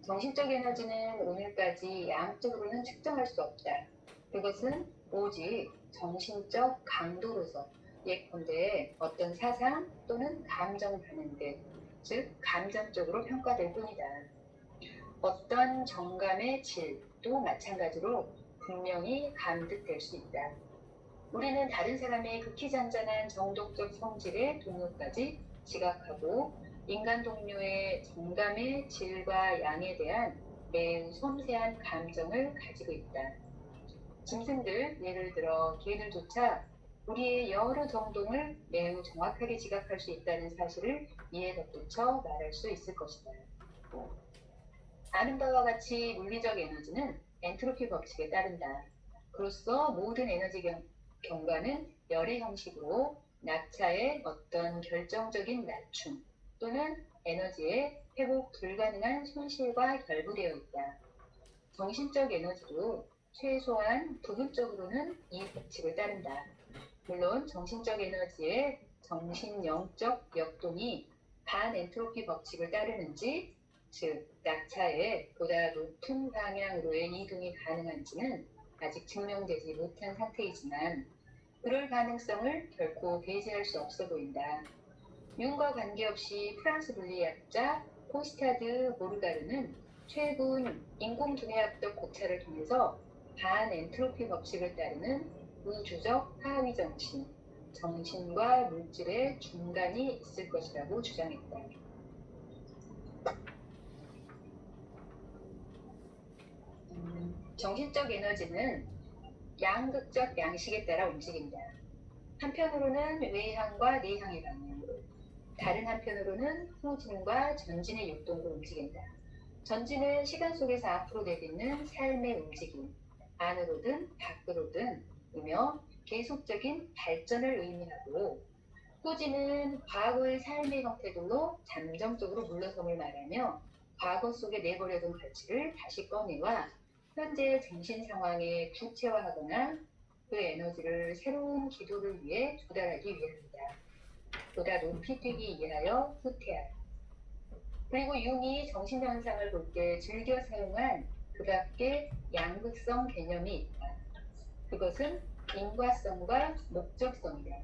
정신적 에너지는 오늘까지 양적으로는 측정할 수 없다. 그것은 오직 정신적 강도로서 예컨대 어떤 사상 또는 감정 반응 등, 즉 감정적으로 평가될 뿐이다. 어떤 정감의 질도 마찬가지로 분명히 감득될 수 있다. 우리는 다른 사람의 극히 잔잔한 정독적 성질의 동요까지 지각하고 인간 동료의 정감의 질과 양에 대한 매우 섬세한 감정을 가지고 있다. 짐승들, 예를 들어 개들조차 우리의 여러 정동을 매우 정확하게 지각할 수 있다는 사실을 이에 덧붙여 말할 수 있을 것이다. 아는 바와 같이 물리적 에너지는 엔트로피 법칙에 따른다. 그로써 모든 에너지 경과는 열의 형식으로 낙차의 어떤 결정적인 낮춤 또는 에너지의 회복 불가능한 손실과 결부되어 있다. 정신적 에너지도 최소한 부분적으로는 이 법칙을 따른다. 물론 정신적 에너지의 정신영적 역동이 반엔트로피 법칙을 따르는지, 즉 낙차의 보다 높은 방향으로의 이동이 가능한지는 아직 증명되지 못한 상태이지만 그럴 가능성을 결코 배제할 수 없어 보인다. 융과 관계없이 프랑스 물리학자 코스타드 보르가르는 최근 인공두뇌학적 고찰을 통해서 반엔트로피 법칙을 따르는 우주적 하위 정신, 정신과 물질의 중간이 있을 것이라고 주장했다. 정신적 에너지는 양극적 양식에 따라 움직인다. 한편으로는 외향과 내향의 방향으로, 다른 한편으로는 후진과 전진의 육동으로 움직인다. 전진은 시간 속에서 앞으로 내딛는 삶의 움직임, 안으로든 밖으로든 이며 계속적인 발전을 의미하고, 후진은 과거의 삶의 형태들로 잠정적으로 물러섬을 말하며 과거 속에 내버려둔 가치를 다시 꺼내와 현재의 정신 상황에 구체화하거나 그 에너지를 새로운 기도를 위해 조달하기 위함이다. 보다 높이 뛰기 위하여 후퇴하라. 그리고 융이 정신현상을 볼 때 즐겨 사용한 그 밖에 양극성 개념이 있다. 그것은 인과성과 목적성이다.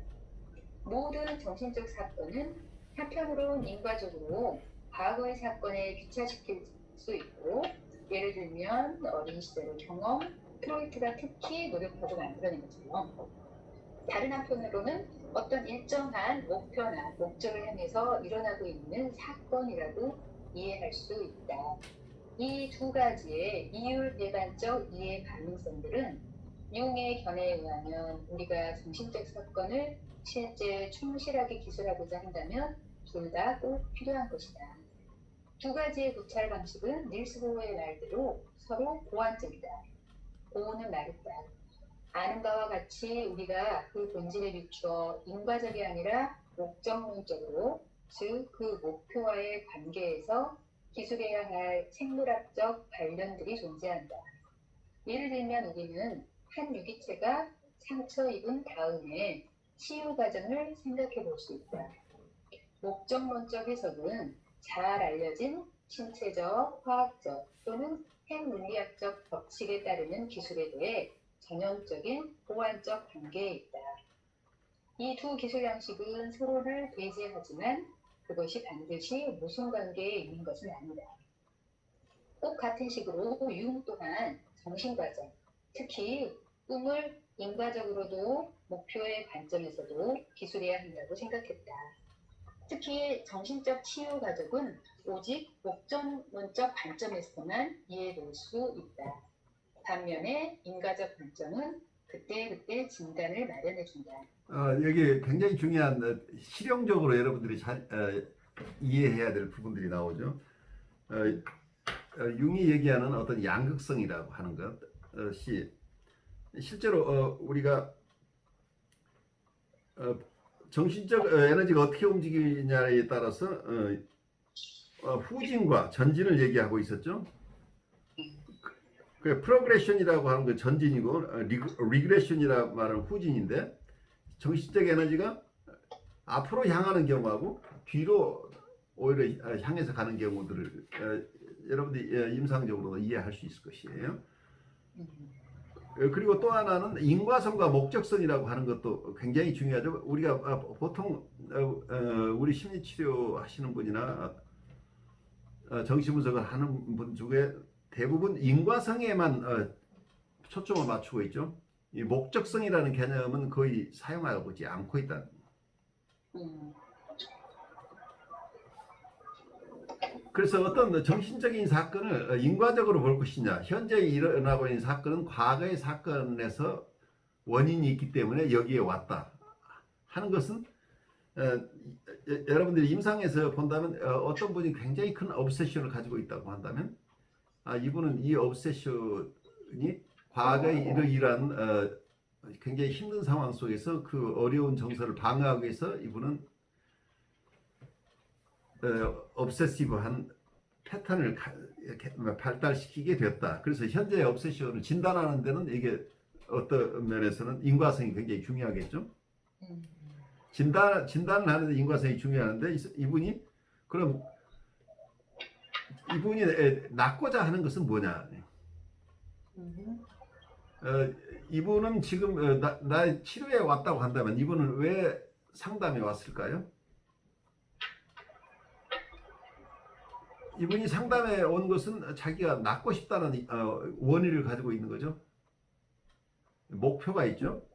모든 정신적 사건은 한편으로는 인과적으로 과거의 사건에 귀차시킬 수 있고, 예를 들면 어린 시절의 경험, 프로이트가 특히 노력하고 만들어낸 것처럼, 다른 한편으로는 어떤 일정한 목표나 목적을 향해서 일어나고 있는 사건이라고 이해할 수 있다. 이 두 가지의 이율배반적 이해 가능성들은 융의 견해에 의하면 우리가 정신적 사건을 실제 충실하게 기술하고자 한다면 둘 다 꼭 필요한 것이다. 두 가지의 고찰 방식은 닐스 보어의 말대로 서로 보완적이다. 보어는 말했다. 아는 바와 같이 우리가 그 본질에 비추어 인과적이 아니라 목적론적으로, 즉 그 목표와의 관계에서 기술해야 할 생물학적 관련들이 존재한다. 예를 들면 우리는 한 유기체가 상처 입은 다음에 치유 과정을 생각해 볼 수 있다. 목적론적 해석은 잘 알려진 신체적, 화학적 또는 핵물리학적 법칙에 따르는 기술에 대해 전형적인 보완적 관계에 있다. 이 두 기술 양식은 서로를 배제하지만 그것이 반드시 모순관계에 있는 것은 아니다. 꼭 같은 식으로 융 또한 정신과정, 특히 꿈을 인과적으로도 목표의 관점에서도 기술해야 한다고 생각했다. 특히 정신적 치유 과정은 오직 목적론적 관점에서만 이해될 수 있다. 반면에 인과적 관점은 그때그때 진단을 마련해준다. 여기 굉장히 중요한 실용적으로 여러분들이 잘 이해해야 될 부분들이 나오죠. 융이 얘기하는 어떤 양극성이라고 하는 것이 실제로 우리가 정신적 에너지가 어떻게 움직이냐에 따라서 후진과 전진을 얘기하고 있었죠. 그 프로그레션이라고 하는 건 전진이고 리그레션이라고 말하는 후진인데, 정신적 에너지가 앞으로 향하는 경우하고 뒤로 오히려 향해서 가는 경우들을 여러분들이 임상적으로 이해할 수 있을 것이에요. 그리고 또 하나는 인과성과 목적성이라고 하는 것도 굉장히 중요하죠. 우리가 보통 우리 심리치료 하시는 분이나 정신분석을 하는 분 중에 대부분 인과성에만 초점을 맞추고 있죠. 이 목적성이라는 개념은 거의 사용하고 있지 않고 있다. 그래서 어떤 정신적인 사건을 인과적으로 볼 것이냐, 현재 일어나고 있는 사건은 과거의 사건에서 원인이 있기 때문에 여기에 왔다 하는 것은 여러분들이 임상에서 본다면 어떤 분이 굉장히 큰 obsession을 가지고 있다고 한다면, 이분은 이 obsession이 과거에 이러이러한 굉장히 힘든 상황 속에서 그 어려운 정서를 방어하기 위해서 이분은 obsessive한 패턴을 발달시키게 됐다. 그래서 현재의 obsession을 진단하는 데는 이게 어떤 면에서는 인과성이 굉장히 중요하겠죠. 진단을 하는데 인과성이 중요한데, 그럼 이분이 낫고자 하는 것은 뭐냐? 이분은 지금 나의 치료에 왔다고 한다면 이분은 왜 상담에 왔을까요? 이분이 상담에 온 것은 자기가 낫고 싶다는 원의를 가지고 있는 거죠. 목표가 있죠.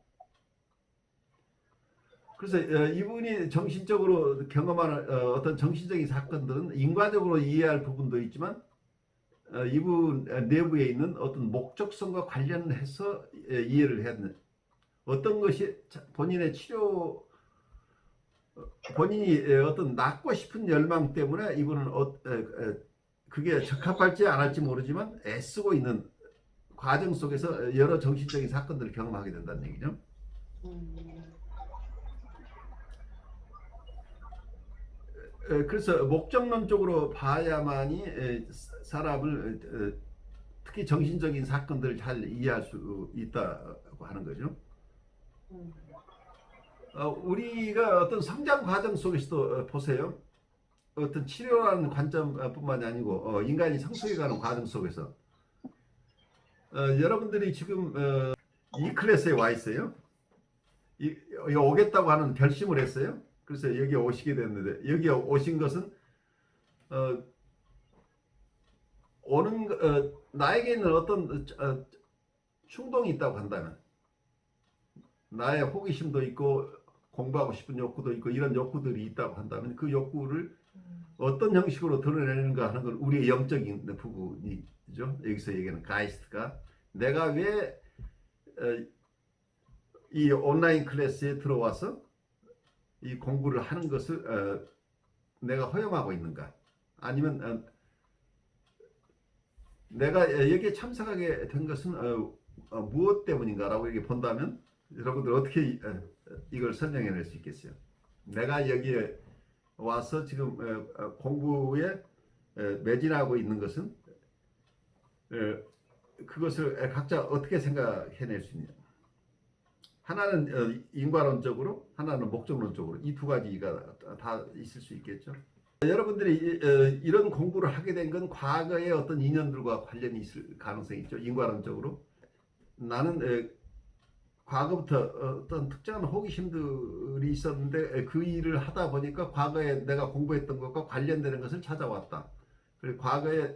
그래서 이분이 정신적으로 경험하는 어떤 정신적인 사건들은 인과적으로 이해할 부분도 있지만 이분 내부에 있는 어떤 목적성과 관련해서 이해를 해야 되는, 어떤 것이 본인의 치료, 본인이 어떤 낫고 싶은 열망 때문에 이분은 그게 적합할지 안 할지 모르지만 애쓰고 있는 과정 속에서 여러 정신적인 사건들을 경험하게 된다는 얘기죠. 그래서 목적론적으로 봐야만이 사람을 특히 정신적인 사건들을 잘 이해할 수 있다고 하는 거죠. 우리가 어떤 성장 과정 속에서도 보세요. 어떤 치료라는 관점뿐만이 아니고 인간이 성숙해가는 과정 속에서 여러분들이 지금 이 클래스에 와 있어요. 여기 오겠다고 하는 결심을 했어요. 그래서 여기 오시게 됐는데, 여기 오신 것은 나에게 있는 어떤 충동이 있다고 한다면, 나의 호기심도 있고 공부하고 싶은 욕구도 있고 이런 욕구들이 있다고 한다면, 그 욕구를 어떤 형식으로 드러내는가 하는 건 우리의 영적인 부분이죠. 여기서 얘기하는 가이스트가, 내가 왜 이 온라인 클래스에 들어와서 이 공부를 하는 것을 내가 허용하고 있는가, 아니면 내가 여기에 참석하게 된 것은 무엇 때문인가라고 이렇게 본다면, 여러분들 어떻게 이걸 설명해낼 수 있겠어요? 내가 여기에 와서 지금 공부에 매진하고 있는 것은 그것을 각자 어떻게 생각해낼 수 있냐. 하나는 인과론적으로, 하나는 목적론적으로 이 두 가지가 다 있을 수 있겠죠. 여러분들이 이런 공부를 하게 된 건 과거의 어떤 인연들과 관련이 있을 가능성이 있죠. 인과론적으로. 나는 과거부터 어떤 특정한 호기심들이 있었는데 그 일을 하다 보니까 과거에 내가 공부했던 것과 관련되는 것을 찾아왔다. 그리고 과거에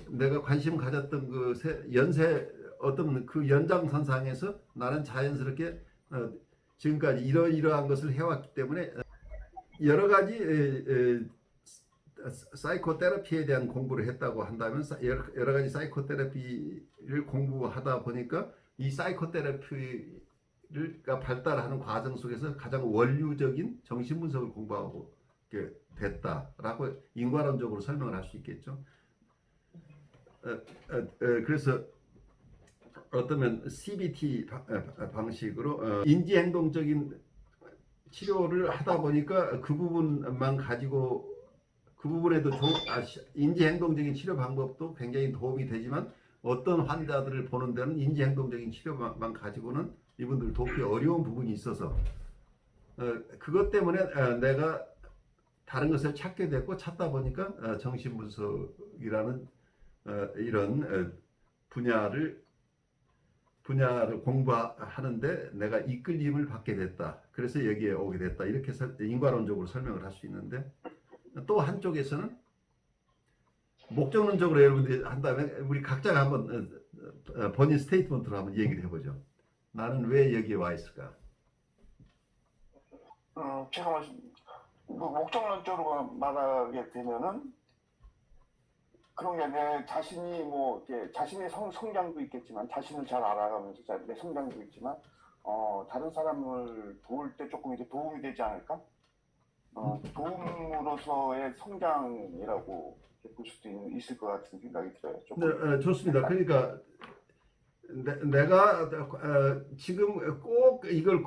내가 관심 가졌던 그 연세 어떤 그 연장선상에서 나는 자연스럽게 지금까지 이러이러한 것을 해왔기 때문에 여러 가지 사이코테라피에 대한 공부를 했다고 한다면 여러 가지 사이코테라피를 공부하다 보니까 이 사이코테라피가 발달하는 과정 속에서 가장 원류적인 정신분석을 공부하고 됐다라고 인과론적으로 설명을 할 수 있겠죠. 그래서 어쩌면 CBT 방식으로 인지행동적인 치료를 하다 보니까 그 부분만 가지고 그 부분에도 인지행동적인 치료 방법도 굉장히 도움이 되지만 어떤 환자들을 보는 데는 인지행동적인 치료만 가지고는 이분들 돕기 어려운 부분이 있어서 그것 때문에 내가 다른 것을 찾게 됐고 찾다 보니까 정신분석이라는 이런 분야를 공부하는데 내가 이끌림을 받게 됐다. 그래서 여기에 오게 됐다. 이렇게 인과론적으로 설명을 할 수 있는데 또 한쪽에서는 목적론적으로 여러분들이 한다면 우리 각자가 한번 본인 스테이트먼트로 한번 얘기를 해보죠. 나는 왜 여기에 와 있을까? 제가 목적론적으로 말하게 되면은 그런 게 내 자신이 자신의 성장도 있겠지만 자신을 잘 알아가면서 내 성장도 있지만 다른 사람을 도울 때 조금 이렇게 도움이 되지 않을까? 도움으로서의 성장이라고 볼 수도 있을 것 같은 생각이 들어요. 네, 좋습니다. 그러니까 내가 지금 꼭 이걸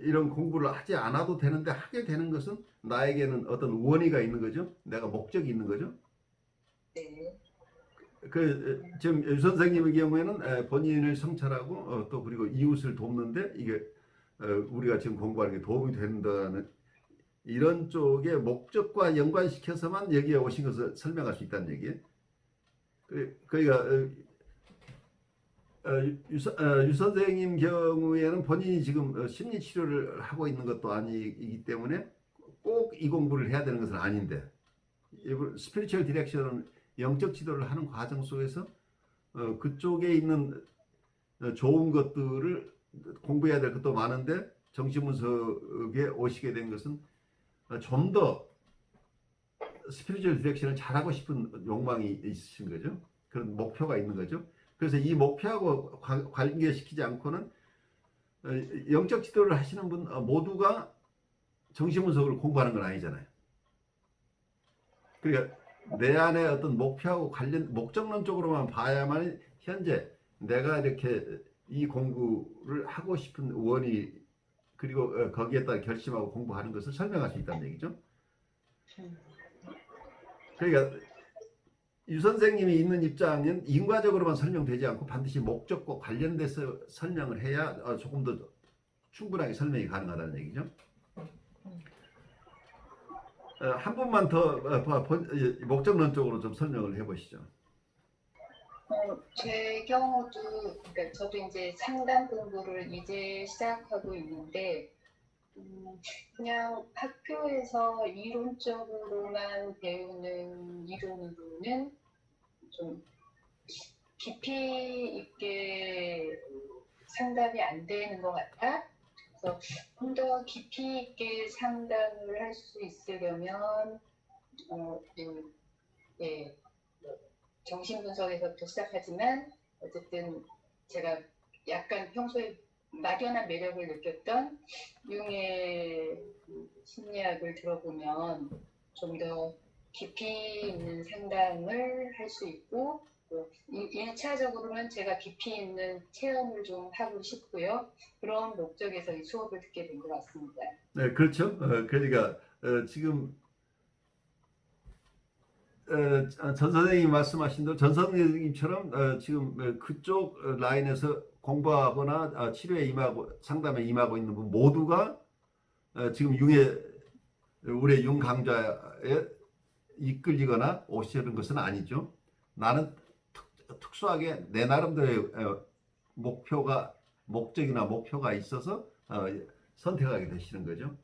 이런 공부를 하지 않아도 되는데 하게 되는 것은 나에게는 어떤 원의가 있는 거죠. 내가 목적이 있는 거죠. 네. 지금 유 선생님의 경우에는 본인을 성찰하고 또 그리고 이웃을 돕는데 이게 우리가 지금 공부하는 게 도움이 된다는 이런 쪽의 목적과 연관시켜서만 여기에 오신 것을 설명할 수 있다는 얘기예요. 그러니까 유 선생님 경우에는 본인이 지금 심리 치료를 하고 있는 것도 아니기 때문에 꼭 이 공부를 해야 되는 것은 아닌데 스피리추얼 디렉션은 영적 지도를 하는 과정 속에서 그쪽에 있는 좋은 것들을 공부해야 될 것도 많은데 정신분석에 오시게 된 것은 좀 더 스피리추얼 디렉션을 잘하고 싶은 욕망이 있으신 거죠. 그런 목표가 있는 거죠. 그래서 이 목표하고 관계시키지 않고는 영적 지도를 하시는 분 모두가 정신분석을 공부하는 건 아니잖아요. 그러니까 내 안에 어떤 목표하고 관련 목적론적으로만 봐야만 현재 내가 이렇게 이 공부를 하고 싶은 원이 그리고 거기에 따라 결심하고 공부하는 것을 설명할 수 있다는 얘기죠. 그러니까 유 선생님이 있는 입장은 인과적으로만 설명되지 않고 반드시 목적과 관련돼서 설명을 해야 조금 더 충분하게 설명이 가능하다는 얘기죠. 한 분만 더 목적론적으로 좀 설명을 해보시죠. 제 경우도 그러니까 저도 이제 상담 공부를 이제 시작하고 있는데 그냥 학교에서 이론적으로만 배우는 이론으로는 좀 깊이 있게 상담이 안 되는 것 같아. 그래서 좀 더 깊이 있게 상담을 할 수 있으려면 예, 정신분석에서부터 시작하지만 어쨌든 제가 약간 평소에 막연한 매력을 느꼈던 융의 심리학을 들어보면 좀 더 깊이 있는 상담을 할 수 있고 1차적으로는 제가 깊이 있는 체험을 좀 하고 싶고요. 그런 목적에서 이 수업을 듣게 된 것 같습니다. 네, 그렇죠. 그러니까 지금 전 선생님이 말씀하신 대로 전 선생님처럼 지금 그쪽 라인에서 공부하거나 치료에 임하고 상담에 임하고 있는 분 모두가 지금 우리의 융 강좌에 이끌리거나 오시는 것은 아니죠. 나는 특수하게 내 나름대로의 목적이나 목표가 있어서 선택하게 되시는 거죠.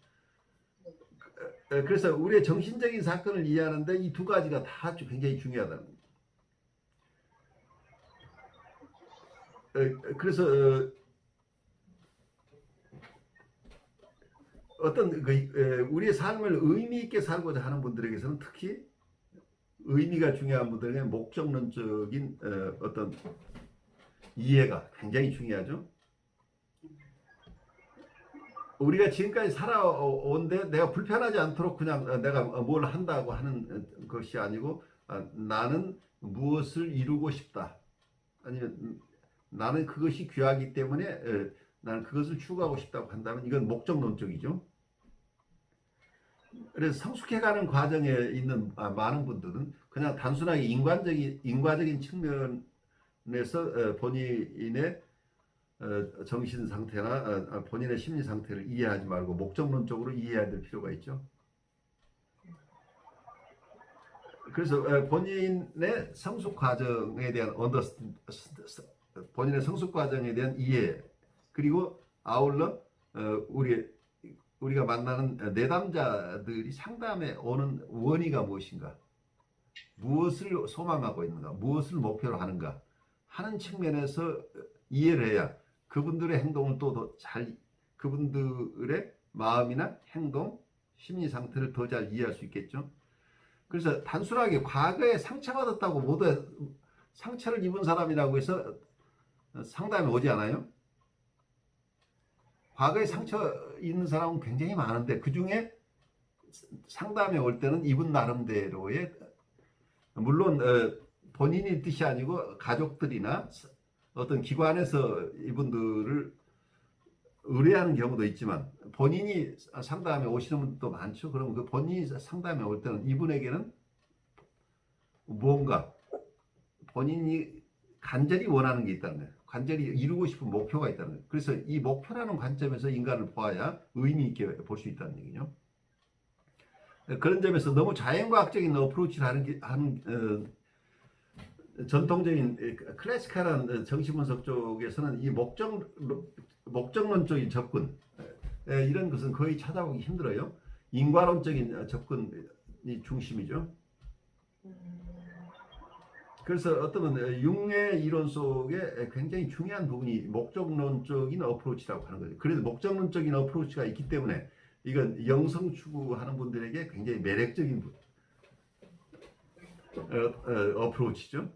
그래서 우리의 정신적인 사건을 이해하는데 이 두 가지가 다 굉장히 중요하다는 거예요. 그래서 어떤 우리의 삶을 의미 있게 살고자 하는 분들에게서는 특히 의미가 중요한 분들에게 목적론적인 어떤 이해가 굉장히 중요하죠. 우리가 지금까지 살아온데 내가 불편하지 않도록 그냥 내가 뭘 한다고 하는 것이 아니고 나는 무엇을 이루고 싶다. 아니면 나는 그것이 귀하기 때문에 나는 그것을 추구하고 싶다고 한다면 이건 목적론적이죠. 그래서 성숙해가는 과정에 있는 많은 분들은 그냥 단순하게 인과적인 측면에서 본인의 정신 상태나 본인의 심리 상태를 이해하지 말고 목적론적으로 이해해야 될 필요가 있죠. 그래서 본인의 성숙 과정에 대한 본인의 성숙 과정에 대한 이해, 그리고 아울러 우리가 만나는 내담자들이 상담에 오는 원의가 무엇인가, 무엇을 소망하고 있는가, 무엇을 목표로 하는가 하는 측면에서 이해를 해야 그분들의 행동을 또 더 잘, 그분들의 마음이나 행동, 심리 상태를 더 잘 이해할 수 있겠죠. 그래서 단순하게 과거에 상처받았다고 모두 상처를 입은 사람이라고 해서 상담에 오지 않아요. 과거에 상처 있는 사람은 굉장히 많은데 그 중에 상담에 올 때는 이분 나름대로의, 물론 본인의 뜻이 아니고 가족들이나 어떤 기관에서 이분들을 의뢰하는 경우도 있지만 본인이 상담에 오시는 분도 많죠. 그럼 그 본인이 상담에 올 때는 이분에게는 무언가 본인이 간절히 원하는 게 있다는 거예요. 간절히 이루고 싶은 목표가 있다는 거예요. 그래서 이 목표라는 관점에서 인간을 보아야 의미 있게 볼 수 있다는 얘기죠. 그런 점에서 너무 자연과학적인 어프로치를 하는 전통적인 클래시컬한 정신분석 쪽에서는 이 목적론적인 접근, 이런 것은 거의 찾아보기 힘들어요. 인과론적인 접근이 중심이죠. 그래서 어떤 융의 이론 속에 굉장히 중요한 부분이 목적론적인 어프로치라고 하는 거죠. 그래서 목적론적인 어프로치가 있기 때문에 이건 영성 추구하는 분들에게 굉장히 매력적인 어프로치죠.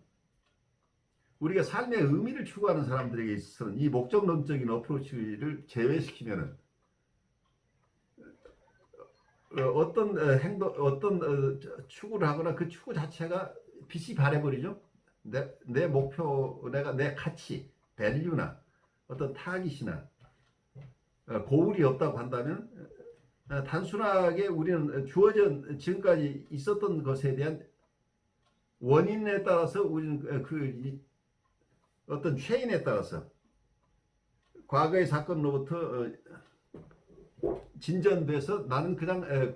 우리가 삶의 의미를 추구하는 사람들에게 있어서는 이 목적론적인 어프로치를 제외시키면은 어떤 행동, 어떤 추구를 하거나 그 추구 자체가 빛이 바래버리죠. 내 목표, 내 가치, 밸류나 어떤 타깃이나 고울이 없다고 한다면 단순하게 우리는 주어진 지금까지 있었던 것에 대한 원인에 따라서 우리는 어떤 체인에 따라서 과거의 사건으로부터 진전돼서 나는 그냥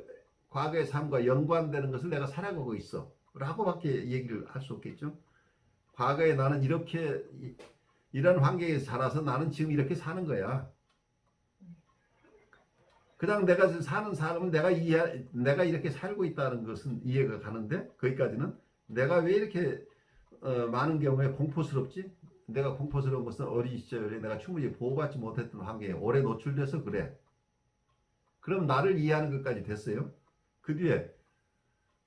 과거의 삶과 연관되는 것을 내가 살아가고 있어 라고밖에 얘기를 할 수 없겠죠. 과거에 나는 이런 환경에서 자라서 나는 지금 이렇게 사는 거야. 그냥 내가 사는 삶은 내가 이렇게 살고 있다는 것은 이해가 가는데, 거기까지는 내가 왜 이렇게 많은 경우에 공포스럽지? 내가 공포스러운 것은 어린 시절에 내가 충분히 보호받지 못했던 환경에 오래 노출돼서 그래. 그럼 나를 이해하는 것까지 됐어요. 그 뒤에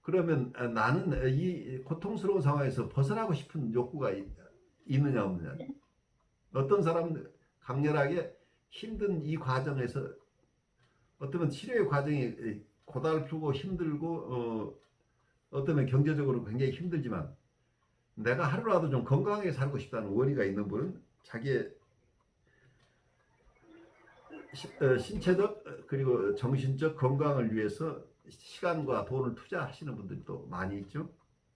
그러면 나는 이 고통스러운 상황에서 벗어나고 싶은 욕구가 있느냐 없느냐. 어떤 사람은 강렬하게 힘든 이 과정에서 어쩌면 치료의 과정이 고달프고 힘들고 어쩌면 경제적으로 굉장히 힘들지만 내가 하루라도 좀 건강하게 살고 싶다는 원의가 있는 분은 자기의 신체적 그리고 정신적 건강을 위해서 시간과 돈을 투자하시는 분들도 많이 있죠.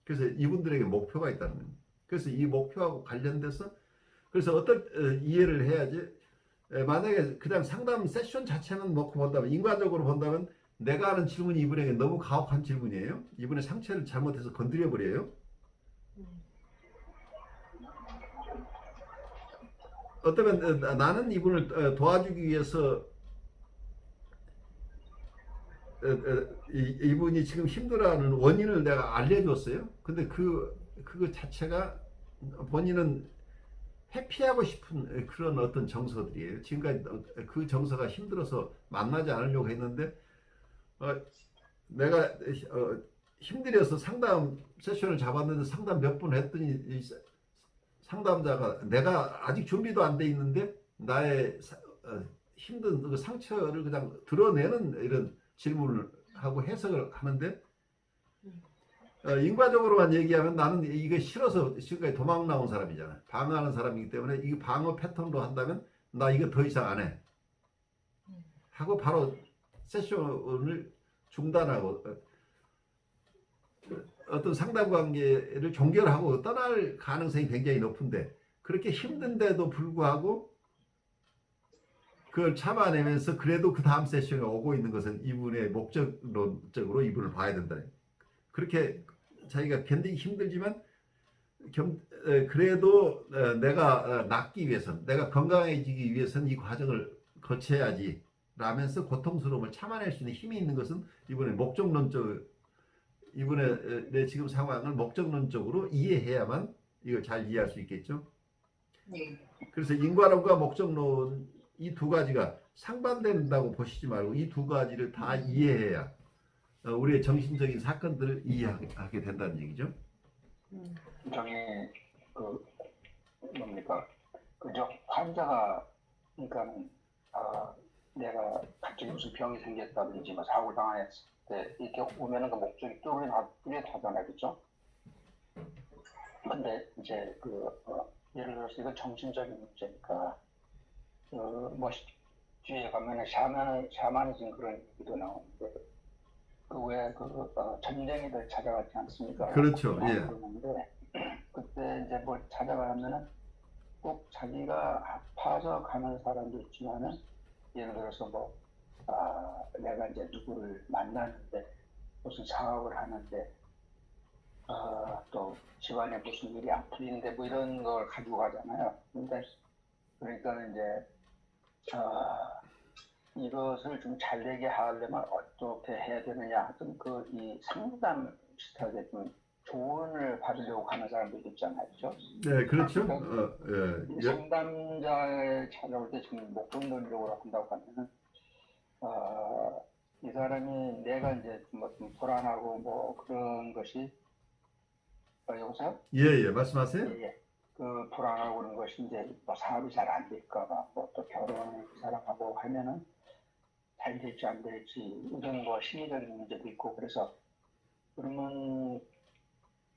그래서 이분들에게 목표가 있다는 겁니다. 그래서 이 목표하고 관련돼서 그래서 어떤 이해를 해야지. 만약에 그냥 상담 세션 자체만 놓고 본다면 인과적으로 본다면 내가 하는 질문이 이분에게 너무 가혹한 질문이에요. 이분의 상처를 잘못해서 건드려 버려요. 어쩌면 나는 이분을 도와주기 위해서 이분이 지금 힘들어하는 원인을 내가 알려줬어요. 근데 그거 자체가 본인은 회피하고 싶은 그런 어떤 정서들이에요. 지금까지 그 정서가 힘들어서 만나지 않으려고 했는데 내가 힘들어서 상담 세션을 잡았는데 상담 몇 분 했더니 이 상담자가 내가 아직 준비도 안 돼 있는데 나의 힘든 그 상처를 그냥 드러내는 이런 질문을 하고 해석을 하는데 인과적으로만 얘기하면 나는 이게 싫어서 지금까지 도망 나온 사람이잖아. 방어하는 사람이기 때문에 이 방어 패턴으로 한다면 나 이거 더 이상 안 해. 하고 바로 세션을 중단하고 어떤 상담 관계를 종결하고 떠날 가능성이 굉장히 높은데 그렇게 힘든데도 불구하고 그걸 참아내면서 그래도 그 다음 세션에 오고 있는 것은 이분의 목적론적으로 이분을 봐야 된다. 그렇게 자기가 견디기 힘들지만 그래도 내가 낫기 위해서는 내가 건강해지기 위해서는 이 과정을 거쳐야지 라면서 고통스러움을 참아낼 수 있는 힘이 있는 것은 이분의 이분의 내 지금 상황을 목적론적으로 이해해야만 이걸 잘 이해할 수 있겠죠. 네. 그래서 인과론과 목적론 이 두 가지가 상반된다고 보시지 말고 이 두 가지를 다 이해해야 우리의 정신적인 사건들을 이해하게 된다는 얘기죠. 저기 그 뭡니까 그저 환자가 그러니까 내가 갑자기 무슨 병이 생겼다든지 뭐 사고를 당했을 때 이렇게 오면은 그 목적이 뚜렷하잖아요, 그렇죠? 근데 이제 예를 들어서 이건 정신적인 문제니까 뭐 뒤에 가면은 샤머니즘 그런 얘기도 나오는데 전쟁이들 찾아갔지 않습니까? 그렇죠. 예. 그러는데 그때 이제 뭘 찾아가면은 꼭 자기가 아파서 가는 사람도 있지만은 예를 들어서 내가 이제 누구를 만나는데 무슨 사업을 하는데 또 집안에 무슨 일이 안 풀리는데 뭐 이런 걸 가지고 가잖아요. 근데 그러니까 이제 이것을 좀 잘 되게 하려면 어떻게 해야 되느냐 하여튼 이 상담 비슷하게 좀 조언을 받으려고 하는 사람들도 있잖아요, 그렇죠? 네, 그렇죠. 상담자를 찾아올 때 지금 목적론적으로 한다고 하면은 이 사람이 내가 이제 좀 불안하고 뭐 그런 것이 여보세요? 예, 말씀하세요. 예. 그 불안하고 그런 것이 이제 뭐 사업이 잘 안 될까봐 뭐 또 결혼을 그 사람하고 하면은 잘 될지 안 될지 이런 뭐 심리적인 문제도 있고 그래서 그러면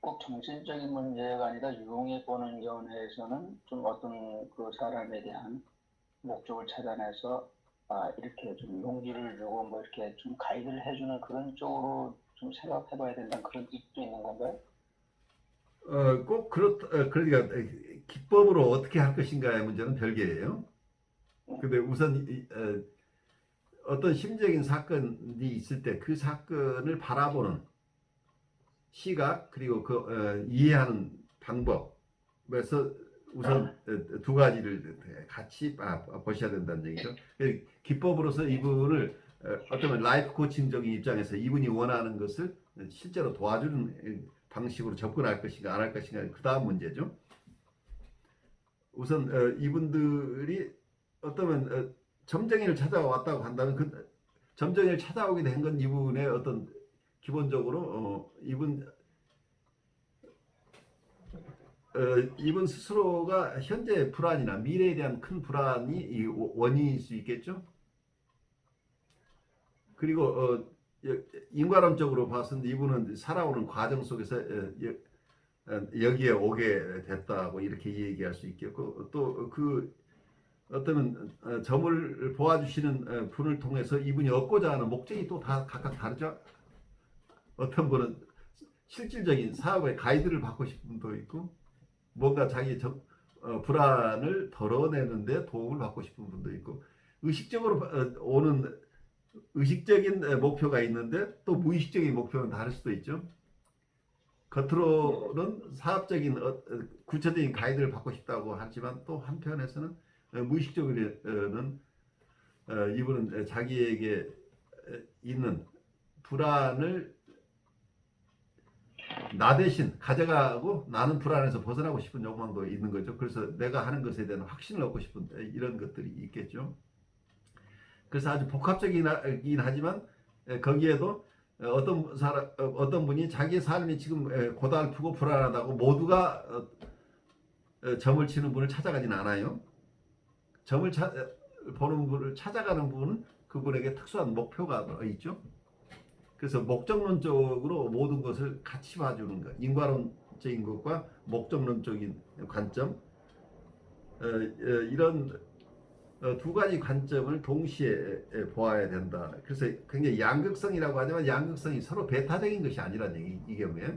꼭 정신적인 문제가 아니라 유용해 보는 견해에서는 좀 어떤 그 사람에 대한 목적을 찾아내서 이렇게 좀 용기를 주고 뭐 이렇게 좀 가이드를 해주는 그런 쪽으로 좀 생각해봐야 된다는 그런 뜻도 있는 건가요? 꼭 그러니까 기법으로 어떻게 할 것인가의 문제는 별개예요. 근데 우선 어떤 심리적인 사건이 있을 때 그 사건을 바라보는 시각 그리고 이해하는 방법에서 우선 두 가지를 같이 보셔야 된다는 얘기죠. 기법으로서 이분을 어쩌면 라이프 코칭적인 입장에서 이분이 원하는 것을 실제로 도와주는 방식으로 접근할 것인가 안 할 것인가 그 다음 문제죠. 우선 이분들이 어쩌면 점쟁이를 찾아왔다고 한다면 그 점쟁이를 찾아오게 된 건 이분의 어떤 기본적으로 이분 스스로가 현재 불안이나 미래에 대한 큰 불안이 이 원인일 수 있겠죠. 그리고 인과론적으로 봤을 때 이분은 살아오는 과정 속에서 여기에 오게 됐다고 이렇게 얘기할 수 있겠고 또 어떤 점을 보아주시는 분을 통해서 이분이 얻고자 하는 목적이 또 다 각각 다르죠. 어떤 분은 실질적인 사업의 가이드를 받고 싶은 분도 있고, 뭔가 자기 불안을 덜어내는데 도움을 받고 싶은 분도 있고, 의식적으로 오는 의식적인 목표가 있는데 또 무의식적인 목표는 다를 수도 있죠. 겉으로는 사업적인 구체적인 가이드를 받고 싶다고 하지만 또 한편에서는 무의식적으로는 이분은 자기에게 있는 불안을 나 대신 가져가고 나는 불안에서 벗어나고 싶은 욕망도 있는 거죠. 그래서 내가 하는 것에 대한 확신을 얻고 싶은 이런 것들이 있겠죠. 그래서 아주 복합적이긴 하지만 거기에도 어떤 분이 자기의 삶이 지금 고달프고 불안하다고 모두가 점을 치는 분을 찾아가진 않아요. 점을 보는 분을 찾아가는 분은 그분에게 특수한 목표가 있죠. 그래서 목적론적으로 모든 것을 같이 봐주는 것, 인과론적인 것과 목적론적인 관점, 이런 두 가지 관점을 동시에 보아야 된다. 그래서 굉장히 양극성이라고 하지만 양극성이 서로 배타적인 것이 아니라는 얘기, 이 경우에.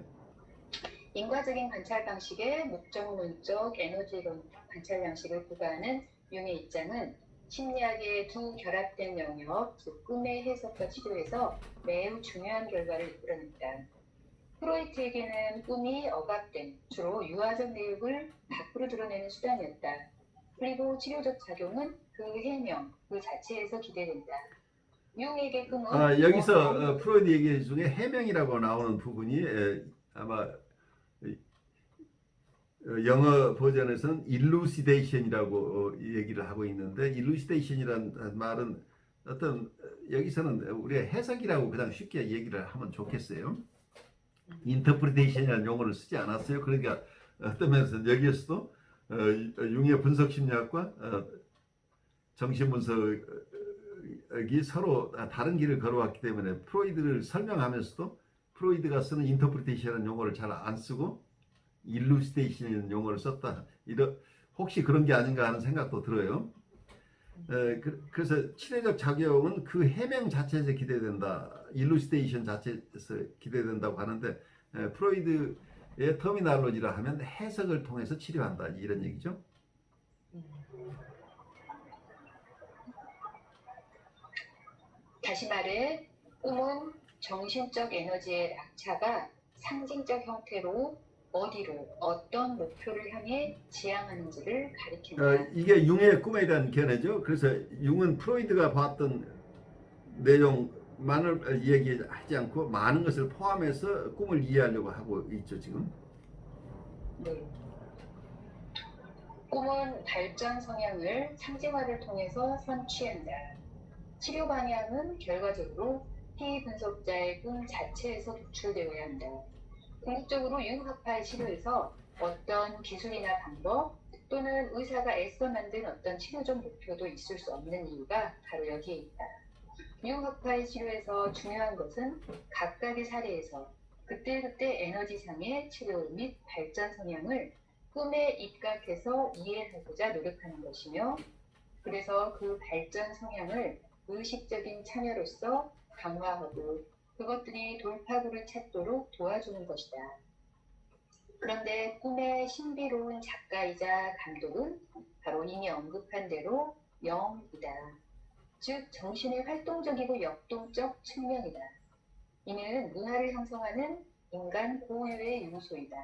인과적인 관찰 방식에 목적론적, 에너지론적 관찰 방식을 부과하는 융의 입장은 심리학의 두 결합된 영역, 즉 꿈의 해석과 치료에서 매우 중요한 결과를 이끌어냈다. 프로이트에게는 꿈이 억압된, 주로 유아적 내용을 밖으로 드러내는 수단이었다. 그리고 치료적 작용은 그 해명, 그 자체에서 기대된다. 융에게 꿈은 여기서 프로이드 얘기 중에 해명이라고 나오는 부분이 아마 영어 버전에서는 일루시데이션이라고 얘기를 하고 있는데, 일루시데이션이라는 말은 어떤 여기서는 우리가 해석이라고 그냥 쉽게 얘기를 하면 좋겠어요. 인터프리테이션이라는 용어를 쓰지 않았어요. 그러니까 어떤 면에서는 여기에서도 융의 분석 심리학과 정신 분석이 서로 다른 길을 걸어왔기 때문에 프로이드를 설명하면서도 프로이드가 쓰는 인터프리테이션이라는 용어를 잘 안 쓰고 일루시데이션이라는 용어를 썼다. 혹시 그런 게 아닌가 하는 생각도 들어요. 그래서 치료적 작용은 그 해명 자체에서 기대된다. 일루시데이션 자체에서 기대된다고 하는데, 프로이드의 터미널로지라 하면 해석을 통해서 치료한다, 이런 얘기죠. 다시 말해 꿈은 정신적 에너지의 낙차가 상징적 형태로 어디로, 어떤 목표를 향해 지향하는지를 가리킨다. 이게 융의 꿈에 대한 견해죠. 그래서 융은 프로이드가 봤던 내용만을 얘기하지 않고 많은 것을 포함해서 꿈을 이해하려고 하고 있죠, 지금. 네. 꿈은 발전 성향을 상징화를 통해서 선취한다. 치료 방향은 결과적으로 피분석자의 꿈 자체에서 도출되어야 한다. 궁극적으로 융학파의 치료에서 어떤 기술이나 방법 또는 의사가 애써 만든 어떤 치료적 목표도 있을 수 없는 이유가 바로 여기에 있다. 융학파의 치료에서 중요한 것은 각각의 사례에서 그때그때 에너지상의 치료 및 발전 성향을 꿈에 입각해서 이해하고자 노력하는 것이며, 그래서 그 발전 성향을 의식적인 참여로서 강화하고 그것들이 돌파구를 찾도록 도와주는 것이다. 그런데 꿈의 신비로운 작가이자 감독은 바로 이미 언급한 대로 영이다. 즉 정신의 활동적이고 역동적 측면이다. 이는 문화를 형성하는 인간 고유의 요소이다.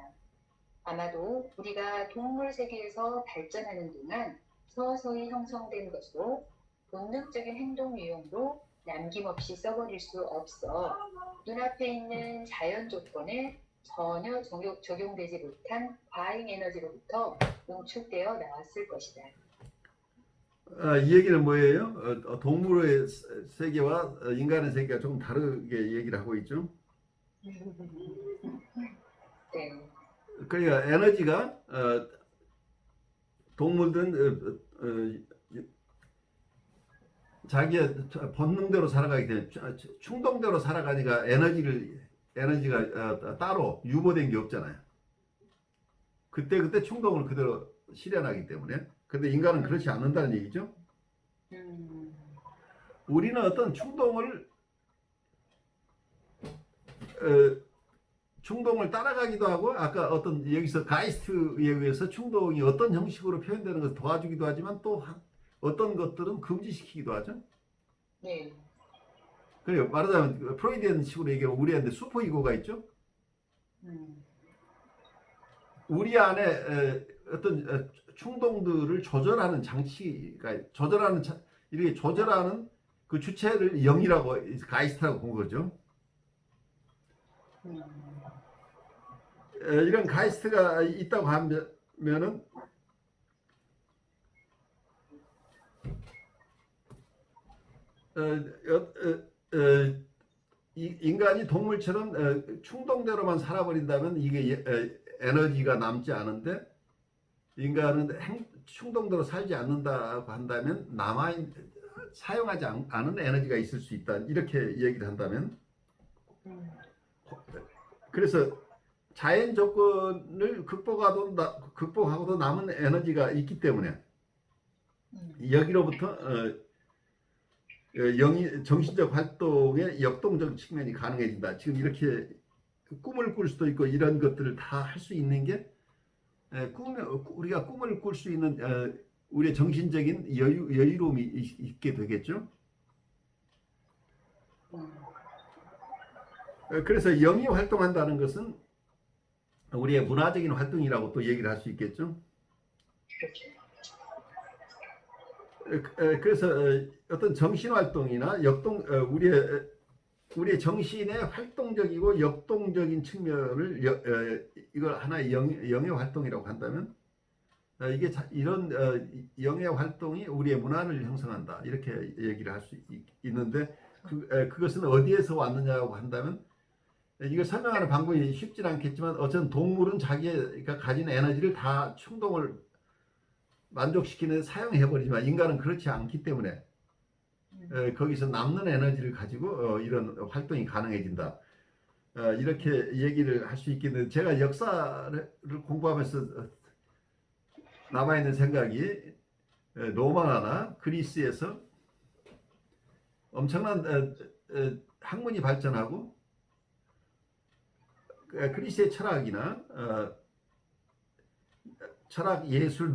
아마도 우리가 동물 세계에서 발전하는 동안 서서히 형성된 것으로 본능적인 행동 유형으로 남김없이 써버릴 수 없어 눈앞에 있는 자연 조건에 전혀 적용되지 못한 과잉 에너지로부터 농축되어 나왔을 것이다. 이 얘기는 뭐예요? 동물의 세계와 인간의 세계가 조금 다르게 얘기를 하고 있죠. 네. 그러니까 에너지가 동물들은 자기의 본능대로 살아가기 때문에 충동대로 살아가니까 에너지가 따로 유보된 게 없잖아요. 그때 충동을 그대로 실현하기 때문에. 근데 인간은 그렇지 않는다는 얘기죠. 우리는 어떤 충동을 충동을 따라가기도 하고 아까 어떤 여기서 가이스트에 의해서 충동이 어떤 형식으로 표현되는 것을 도와주기도 하지만 또 어떤 것들은 금지시키기도 하죠. 네. 그래요. 말하자면 프로이디안 식으로 얘기하면 우리한테 슈퍼이고가 있죠. 음. 우리 안에 어떤 충동들을 조절하는 장치가 이렇게 조절하는 그 주체를 영이라고 가이스트라고 본 거죠. 음. 이런 가이스트가 있다고 하면은 인간이 동물처럼 충동대로만 살아버린다면 이게 에너지가 남지 않은데 인간은 충동대로 살지 않는다고 한다면 사용하지 않은 에너지가 있을 수 있다. 이렇게 얘기를 한다면 그래서 자연 조건을 극복하고도 남은 에너지가 있기 때문에 여기로부터 정신적 활동의 역동적 측면이 가능해진다. 지금 이렇게 꿈을 꿀 수도 있고 이런 것들을 다 할 수 있는 게 우리가 꿈을 꿀 수 있는 우리의 정신적인 여유로움이 있게 되겠죠. 그래서 영이 활동한다는 것은 우리의 문화적인 활동이라고 또 얘기를 할 수 있겠죠. 그래서 어떤 정신활동이나 우리의 정신의 활동적이고 역동적인 측면을 이걸 하나의 영의 활동이라고 한다면 이게 이런 영의 활동이 우리의 문화를 형성한다 이렇게 얘기를 할 수 있는데 그것은 어디에서 왔느냐고 한다면 이걸 설명하는 방법이 쉽진 않겠지만 어쨌든 동물은 자기가 가진 에너지를 다 충동을 만족시키는 사용해버리지만 인간은 그렇지 않기 때문에 거기서 남는 에너지를 가지고 이런 활동이 가능해진다. 이렇게 얘기를 할 수 있겠는데 제가 역사를 공부하면서 남아있는 생각이 로마나 그리스에서 엄청난 학문이 발전하고 그리스의 철학이나 철학 예술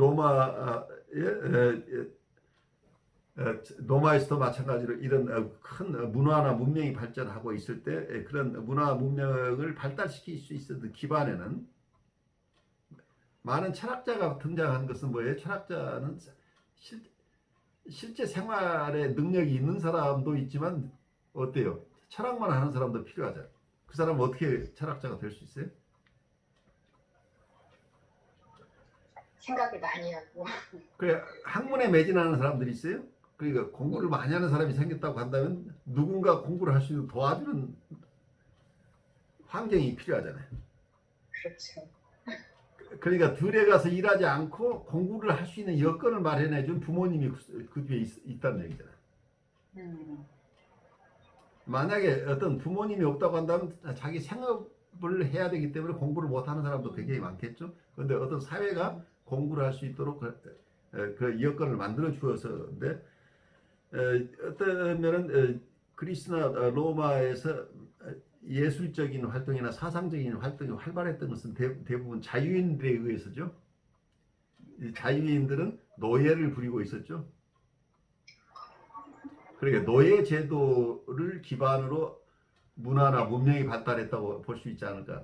로마에서도 마찬가지로 이런 큰 문화나 문명이 발전하고 있을 때 그런 문화 문명을 발달시킬 수 있었던 기반에는 많은 철학자가 등장한 것은 뭐예요? 철학자는 실제 생활에 능력이 있는 사람도 있지만 어때요? 철학만 하는 사람도 필요하잖아요. 그 사람은 어떻게 철학자가 될 수 있어요? 생각을 많이 하고. 그래 학문에 매진하는 사람들이 있어요. 그러니까 공부를 많이 하는 사람이 생겼다고 한다면 누군가 공부를 할 수 있는 도와주는 환경이 필요하잖아요. 그렇죠. 그러니까 들에 가서 일하지 않고 공부를 할 수 있는 여건을 마련해 준 부모님이 그 뒤에 있다는 얘기잖아요. 만약에 어떤 부모님이 없다고 한다면 자기 생업을 해야 되기 때문에 공부를 못하는 사람도 굉장히 많겠죠. 그런데 어떤 사회가 공부를 할 수 있도록 그 여건을 만들어 주어서인데 어떤 면은 그리스나 로마에서 예술적인 활동이나 사상적인 활동이 활발했던 것은 대부분 자유인들에 의해서죠. 자유인들은 노예를 부리고 있었죠. 그러니까 노예 제도를 기반으로 문화나 문명이 발달했다고 볼 수 있지 않을까.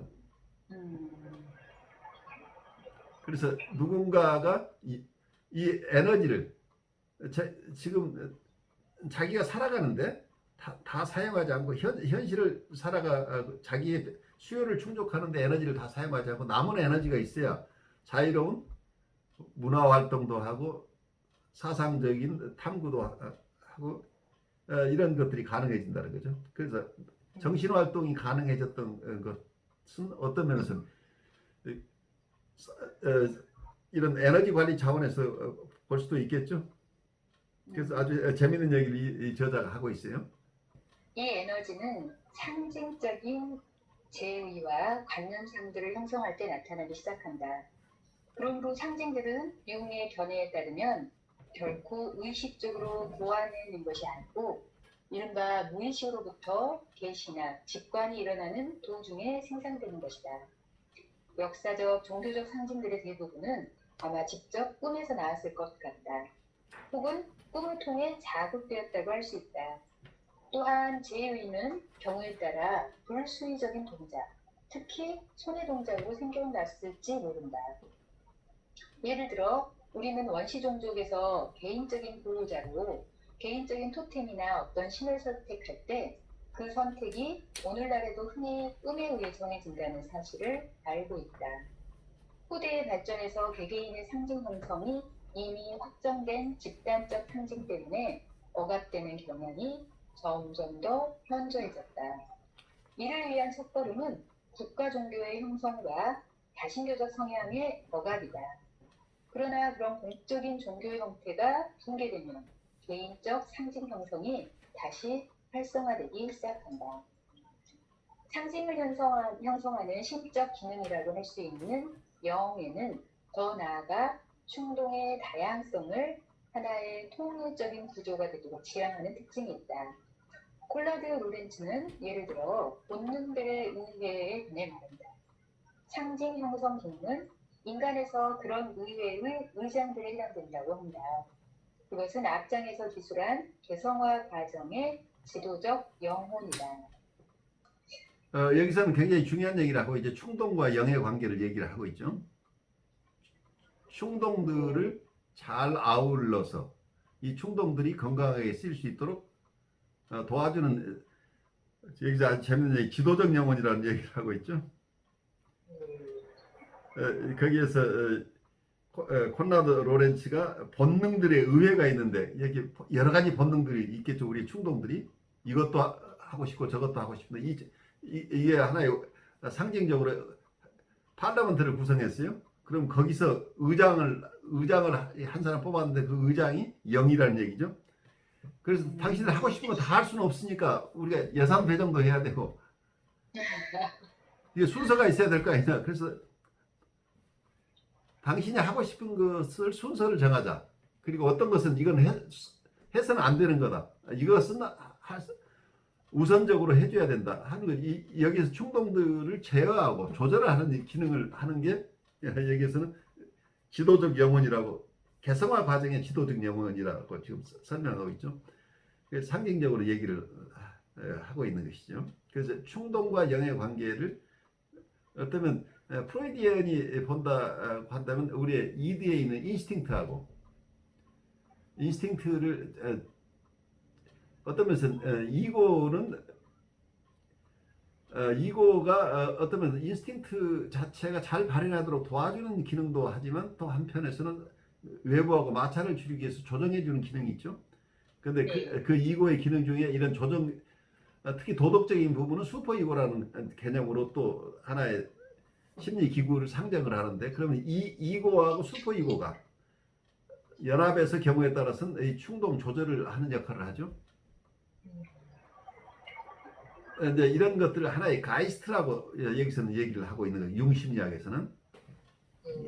그래서 누군가가 이 에너지를 지금 자기가 살아가는데 다 사용하지 않고 현실을 자기의 수요를 충족하는데 에너지를 다 사용하지 않고 남은 에너지가 있어야 자유로운 문화 활동도 하고 사상적인 탐구도 하고 이런 것들이 가능해진다는 거죠. 그래서 정신 활동이 가능해졌던 것은 어떤 면에서는 이런 에너지 관리 차원에서 볼 수도 있겠죠. 그래서 아주 재미있는 얘기를 이 저자가 하고 있어요. 이 에너지는 상징적인 제의와 관념상들을 형성할 때 나타나기 시작한다. 그러므로 상징들은 융의 견해에 따르면 결코 의식적으로 보아내는 것이 아니고 이른바 무의식으로부터 계시나 직관이 일어나는 도중에 생산되는 것이다. 역사적, 종교적 상징들의 대부분은 아마 직접 꿈에서 나왔을 것 같다. 혹은 꿈을 통해 자극되었다고 할 수 있다. 또한 제2는 경우에 따라 불수의적인 동작, 특히 손의 동작으로 생겨났을지 모른다. 예를 들어 우리는 원시 종족에서 개인적인 보호자로 개인적인 토템이나 어떤 신을 선택할 때 그 선택이 오늘날에도 흔히 꿈에 의해 정해진다는 사실을 알고 있다. 후대의 발전에서 개개인의 상징 형성이 이미 확정된 집단적 상징 때문에 억압되는 경향이 점점 더 현저해졌다. 이를 위한 첫걸음은 국가 종교의 형성과 다신교적 성향의 억압이다. 그러나 그런 공적인 종교 형태가 붕괴되면 개인적 상징 형성이 다시 활성화되기 시작한다. 상징을 형성하는 심적 기능이라고 할 수 있는 영에는 더 나아가 충동의 다양성을 하나의 통일적인 구조가 되도록 지향하는 특징이 있다. 콜라드 로렌츠는 예를 들어 본능들의 의회에 관해 말한다. 상징 형성 기능은 인간에서 그런 의회의 의장들에 해당된다고 한다. 그것은 앞장에서 기술한 개성화 과정의 지도적 영혼이다. 여기서는 굉장히 중요한 얘기를 하고 이제 충동과 영의 관계를 얘기를 하고 있죠. 충동들을 잘 아울러서 이 충동들이 건강하게 쓰일 수 있도록 도와주는, 여기서 아주 재밌는 얘기, 지도적 영혼이라는 얘기를 하고 있죠. 거기에서 콘라드 로렌츠가 본능들의 의회가 있는데 여기 여러 가지 본능들이 있겠죠. 우리 충동들이 이것도 하고 싶고 저것도 하고 싶은데 이게 하나의 상징적으로 파르라멘트를 구성했어요. 그럼 거기서 의장을 한 사람 뽑았는데 그 의장이 영이라는 얘기죠. 그래서 당신들 하고 싶은 거 다 할 수는 없으니까 우리가 예산 배정도 해야 되고 이게 순서가 있어야 될 거 아니냐. 그래서 당신이 하고 싶은 것을 순서를 정하자. 그리고 어떤 것은 이건 해서는 안 되는 거다. 이것은 우선적으로 해줘야 된다 하는 거. 여기서 충동들을 제어하고 조절을 하는 기능을 하는 게 여기에서는 지도적 영혼이라고, 개성화 과정의 지도적 영혼이라고 지금 설명하고 있죠. 상징적으로 얘기를 하고 있는 것이죠. 그래서 충동과 영의 관계를 어쩌면 프로이디언이 본다고 한다면 우리의 이드에 있는 인스팅트를 어떤 면에서는 이고가 어떤 면에서 인스팅트 자체가 잘 발현하도록 도와주는 기능도 하지만 또 한편에서는 외부하고 마찰을 줄이기 위해서 조정해주는 기능이 있죠. 그런데 그 이고의 기능 중에 이런 조정, 특히 도덕적인 부분은 슈퍼 이고라는 개념으로 또 하나의 심리 기구를 상정을 하는데, 그러면 이 이고하고 슈퍼 이고가 연합해서 경우에 따라서는 이 충동 조절을 하는 역할을 하죠. 이제 이런 것들을 하나의 가이스트라고 여기서는 얘기를 하고 있는 거예요. 융심리학에서는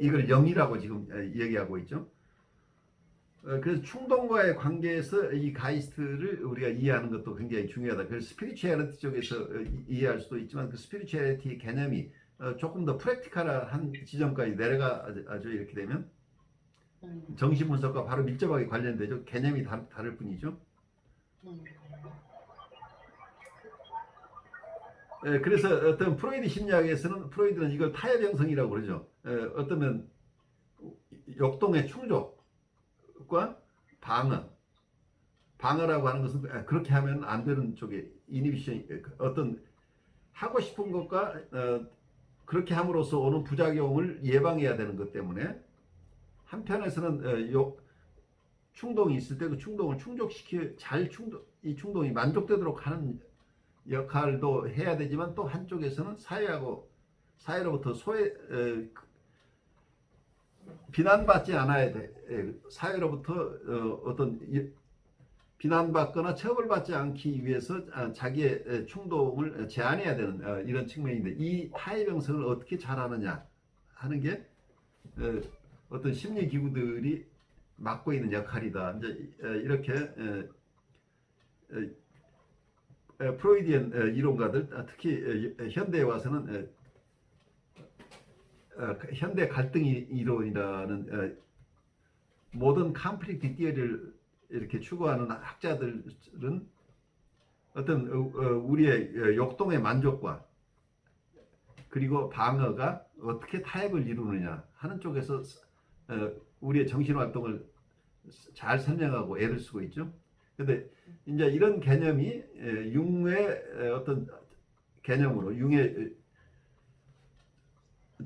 이걸 영이라고 지금 얘기하고 있죠. 그래서 충동과의 관계에서 이 가이스트를 우리가 이해하는 것도 굉장히 중요하다. 그래서 스피리추얼리티 쪽에서 이해할 수도 있지만 그 스피리추얼리티 개념이 조금 더 프랙티컬한 지점까지 내려가죠. 이렇게 되면 정신분석과 바로 밀접하게 관련되죠. 개념이 다를 뿐이죠. 그래서 어떤 프로이드 심리학에서는 프로이드는 이걸 타협형성이라고 그러죠. 어쩌면 역동의 충족과 방어라고 하는 것은 그렇게 하면 안 되는 쪽에 이니비션, 어떤 하고 싶은 것과 그렇게 함으로써 오는 부작용을 예방해야 되는 것 때문에 한편에서는 충동이 있을 때 그 충동을 이 충동이 만족되도록 하는 역할도 해야 되지만 또 한쪽에서는 사회로부터 비난받지 않아야 돼. 사회로부터 어떤 비난받거나 처벌받지 않기 위해서 자기의 충동을 제한해야 되는 이런 측면인데, 이 타협형성을 어떻게 잘하느냐 하는 게 어떤 심리 기구들이 맡고 있는 역할이다. 이제 이렇게 프로이디언 이론가들, 특히 현대에 와서는 현대 갈등 이론이라는 모든 컴플릭트 티어리를 이렇게 추구하는 학자들은 어떤 우리의 역동의 만족과 그리고 방어가 어떻게 타협을 이루느냐 하는 쪽에서 우리의 정신 활동을 잘 설명하고 애를 쓰고 있죠. 근데 이제 이런 개념이 융의 어떤 개념으로 융의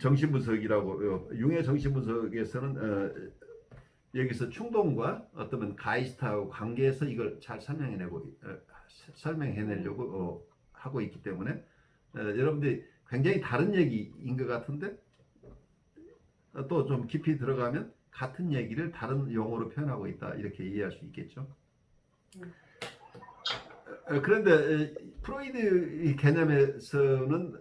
정신분석이라고 융의 정신분석에서는 여기서 충동과 어떤 가이스트하고 관계에서 이걸 잘 설명해내려고 하고 있기 때문에 여러분들이 굉장히 다른 얘기인 것 같은데 또 좀 깊이 들어가면 같은 얘기를 다른 용어로 표현하고 있다 이렇게 이해할 수 있겠죠. 그런데 프로이드 개념에서는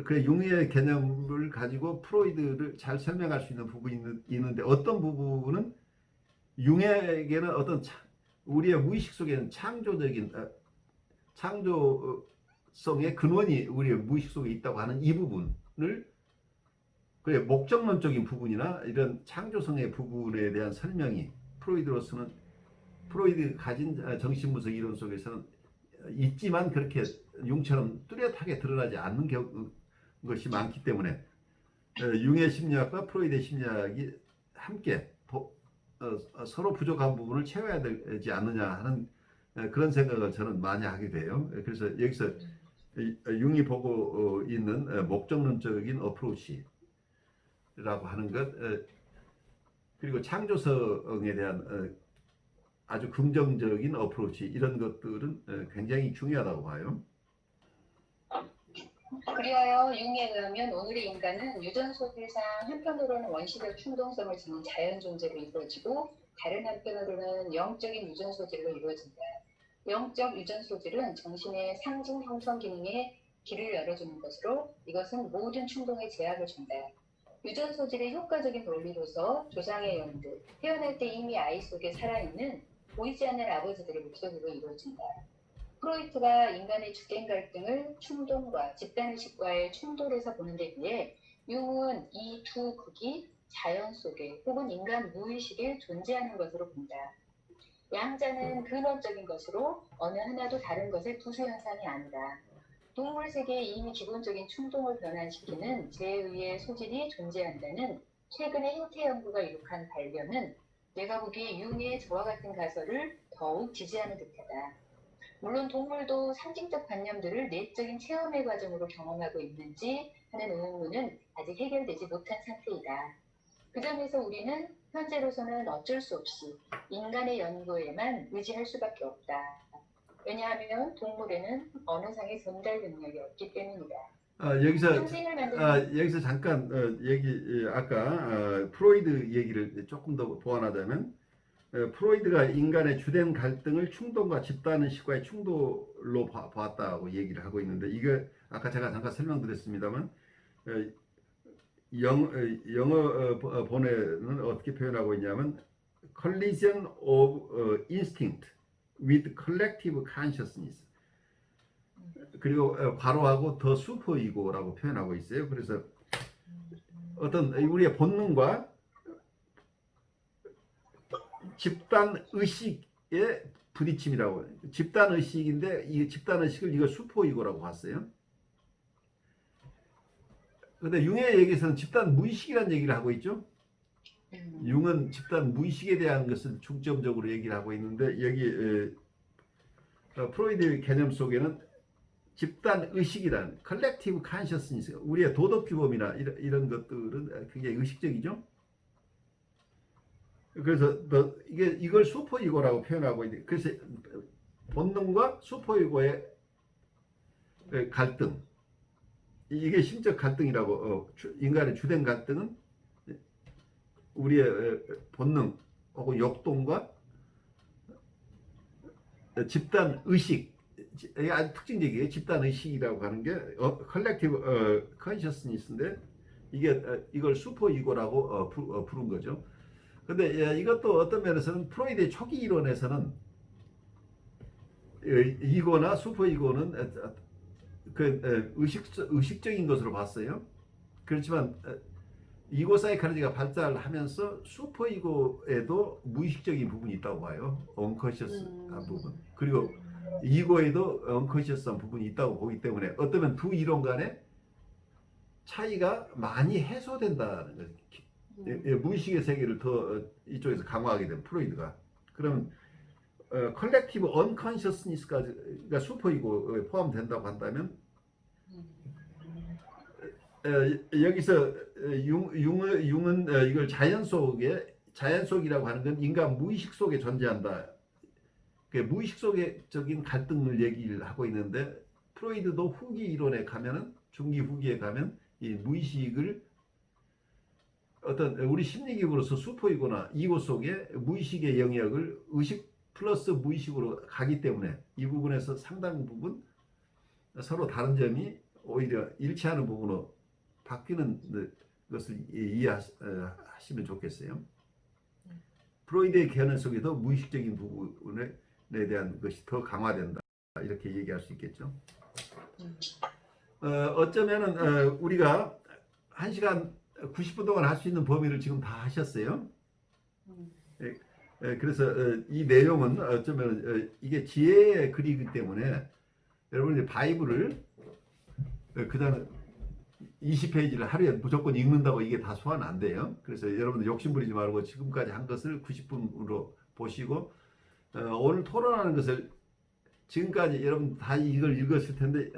그 융의 개념을 가지고 프로이드를 잘 설명할 수 있는 부분이 있는데 어떤 부분은 융에게는 어떤 우리의 무의식 속에는 창조적인 창조성의 근원이 우리의 무의식 속에 있다고 하는 이 부분을 그래 목적론적인 부분이나 이런 창조성의 부분에 대한 설명이 프로이드로서는 프로이드 가진 정신분석 이론 속에서는 있지만 그렇게 융처럼 뚜렷하게 드러나지 않는 것이 많기 때문에 융의 심리학과 프로이드의 심리학이 함께 서로 부족한 부분을 채워야 되지 않느냐 하는 그런 생각을 저는 많이 하게 돼요. 그래서 여기서 융이 보고 있는 목적론적인 어프로치라고 하는 것 그리고 창조성에 대한 아주 긍정적인 어프로치 이런 것들은 굉장히 중요하다고 봐요. 그리하여 융에 의하면 오늘의 인간은 유전소질상 한편으로는 원시적 충동성을 지닌 자연 존재로 이루어지고 다른 한편으로는 영적인 유전소질로 이루어진다. 영적 유전소질은 정신의 상징 형성 기능에 길을 열어주는 것으로 이것은 모든 충동에 제약을 준다. 유전소질의 효과적인 논리로서 조상의 영들, 태어날 때 이미 아이 속에 살아있는 보이지 않는 아버지들의 목소리로 이루어진다. 프로이트가 인간의 주된 갈등을 충동과 집단의식과의 충돌에서 보는 데 비해 융은 이 두 극이 자연 속에 혹은 인간 무의식에 존재하는 것으로 본다. 양자는 근원적인 것으로 어느 하나도 다른 것의 부수 현상이 아니다. 동물 세계에 이미 기본적인 충동을 변환시키는 제의의 소질이 존재한다는 최근의 행태 연구가 이룩한 발견은 내가 보기에 융의 저와 같은 가설을 더욱 지지하는 듯하다. 물론 동물도 상징적 관념들을 내적인 체험의 과정으로 경험하고 있는지 하는 의문은 아직 해결되지 못한 상태이다. 그 점에서 우리는 현재로서는 어쩔 수 없이 인간의 연구에만 의지할 수밖에 없다. 왜냐하면 동물에는 언어상의 전달 능력이 없기 때문이다. 여기서 잠깐 아까 프로이드 얘기를 조금 더 보완하자면 프로이드가 인간의 주된 갈등을 충동과 집단의식과의 충돌로 봤다고 얘기를 하고 있는데 이게 아까 제가 잠깐 설명드렸습니다만 영어 본에는 어떻게 표현하고 있냐면 collision of instinct with collective consciousness 그리고 괄호하고 더 슈퍼 이고라고 표현하고 있어요. 그래서 어떤 우리의 본능과 집단 의식의 부딪힘이라고 집단 의식인데 이 집단 의식을 이거 슈퍼 이고라고 봤어요. 근데 융의 얘기에서는 집단 무의식이라는 얘기를 하고 있죠. 융은 집단 무의식에 대한 것을 중점적으로 얘기를 하고 있는데 여기 프로이드 개념 속에는 집단 의식이란 컬렉티브 컨셔스니스 우리의 도덕 규범이나 이런 것들은 굉장히 의식적이죠. 그래서 이걸 슈퍼 이고라고 표현하고 있는데 그래서 본능과 슈퍼 이고의 갈등 이게 심적 갈등이라고 인간의 주된 갈등은 우리의 본능 혹은 역동과 집단 의식 이게 아주 특징적이에요. 집단 의식이라고 하는 게 컬렉티브 컨셔스니스인데 이걸 슈퍼 이고라고 부른 거죠. 근데 이것도 어떤 면에서는 프로이드의 초기 이론에서는 이거나 슈퍼 이거는 의식적인 것으로 봤어요. 그렇지만 이고 사이콜로지가 발달하면서 슈퍼 이고에도 무의식적인 부분이 있다고 봐요. 언커셔스한 부분. 그리고 이고에도 언커셔스한 부분이 있다고 보기 때문에 어쩌면 두 이론 간에 차이가 많이 해소된다는 거죠. 무의식의 세계를 더 이쪽에서 강화하게 된 프로이드가. 그러면 컬렉티브 언컨셔스니스가 슈퍼 이고에 포함된다고 한다면 여기서 융은 이걸 자연 속이라고 하는 건 인간 무의식 속에 존재한다. 무의식 속적인 갈등을 얘기를 하고 있는데 프로이드도 후기 이론에 가면은 중기 후기에 가면 이 무의식을 어떤 우리 심리기구로서 슈퍼이고나 이고 속에 무의식의 영역을 의식 플러스 무의식으로 가기 때문에 이 부분에서 상당 부분 서로 다른 점이 오히려 일치하는 부분으로 바뀌는 것을 이해하시면 좋겠어요. 프로이드의 개념 속에도 무의식적인 부분에 대한 것이 더 강화된다. 이렇게 얘기할 수 있겠죠. 어쩌면은 우리가 1시간 90분 동안 할 수 있는 범위를 지금 다 하셨어요. 그래서 이 내용은 어쩌면 이게 지혜의 글이기 때문에 여러분이 바이블을 그다음 20페이지를 하루에 무조건 읽는다고 이게 다 소화는 안 돼요. 그래서 여러분들 욕심부리지 말고 지금까지 한 것을 90분으로 보시고 오늘 토론하는 것을 지금까지 여러분 다 이걸 읽었을 텐데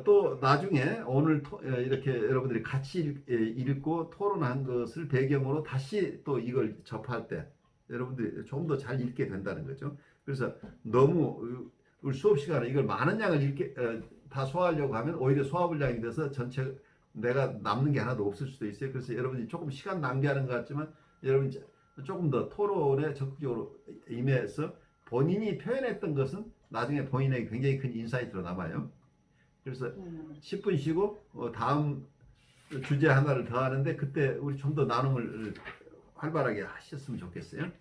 또 나중에 오늘 이렇게 여러분들이 같이 읽고 토론한 것을 배경으로 다시 또 이걸 접할 때 여러분들이 좀 더 잘 읽게 된다는 거죠. 그래서 너무 우리 수업 시간에 이걸 많은 양을 다 소화하려고 하면 오히려 소화불량이 돼서 전체 내가 남는 게 하나도 없을 수도 있어요. 그래서 여러분이 조금 시간 낭비하는 것 같지만 여러분이 조금 더 토론에 적극적으로 임해서 본인이 표현했던 것은 나중에 본인에게 굉장히 큰 인사이트로 남아요. 그래서 10분 쉬고 다음 주제 하나를 더 하는데 그때 우리 좀 더 나눔을 활발하게 하셨으면 좋겠어요.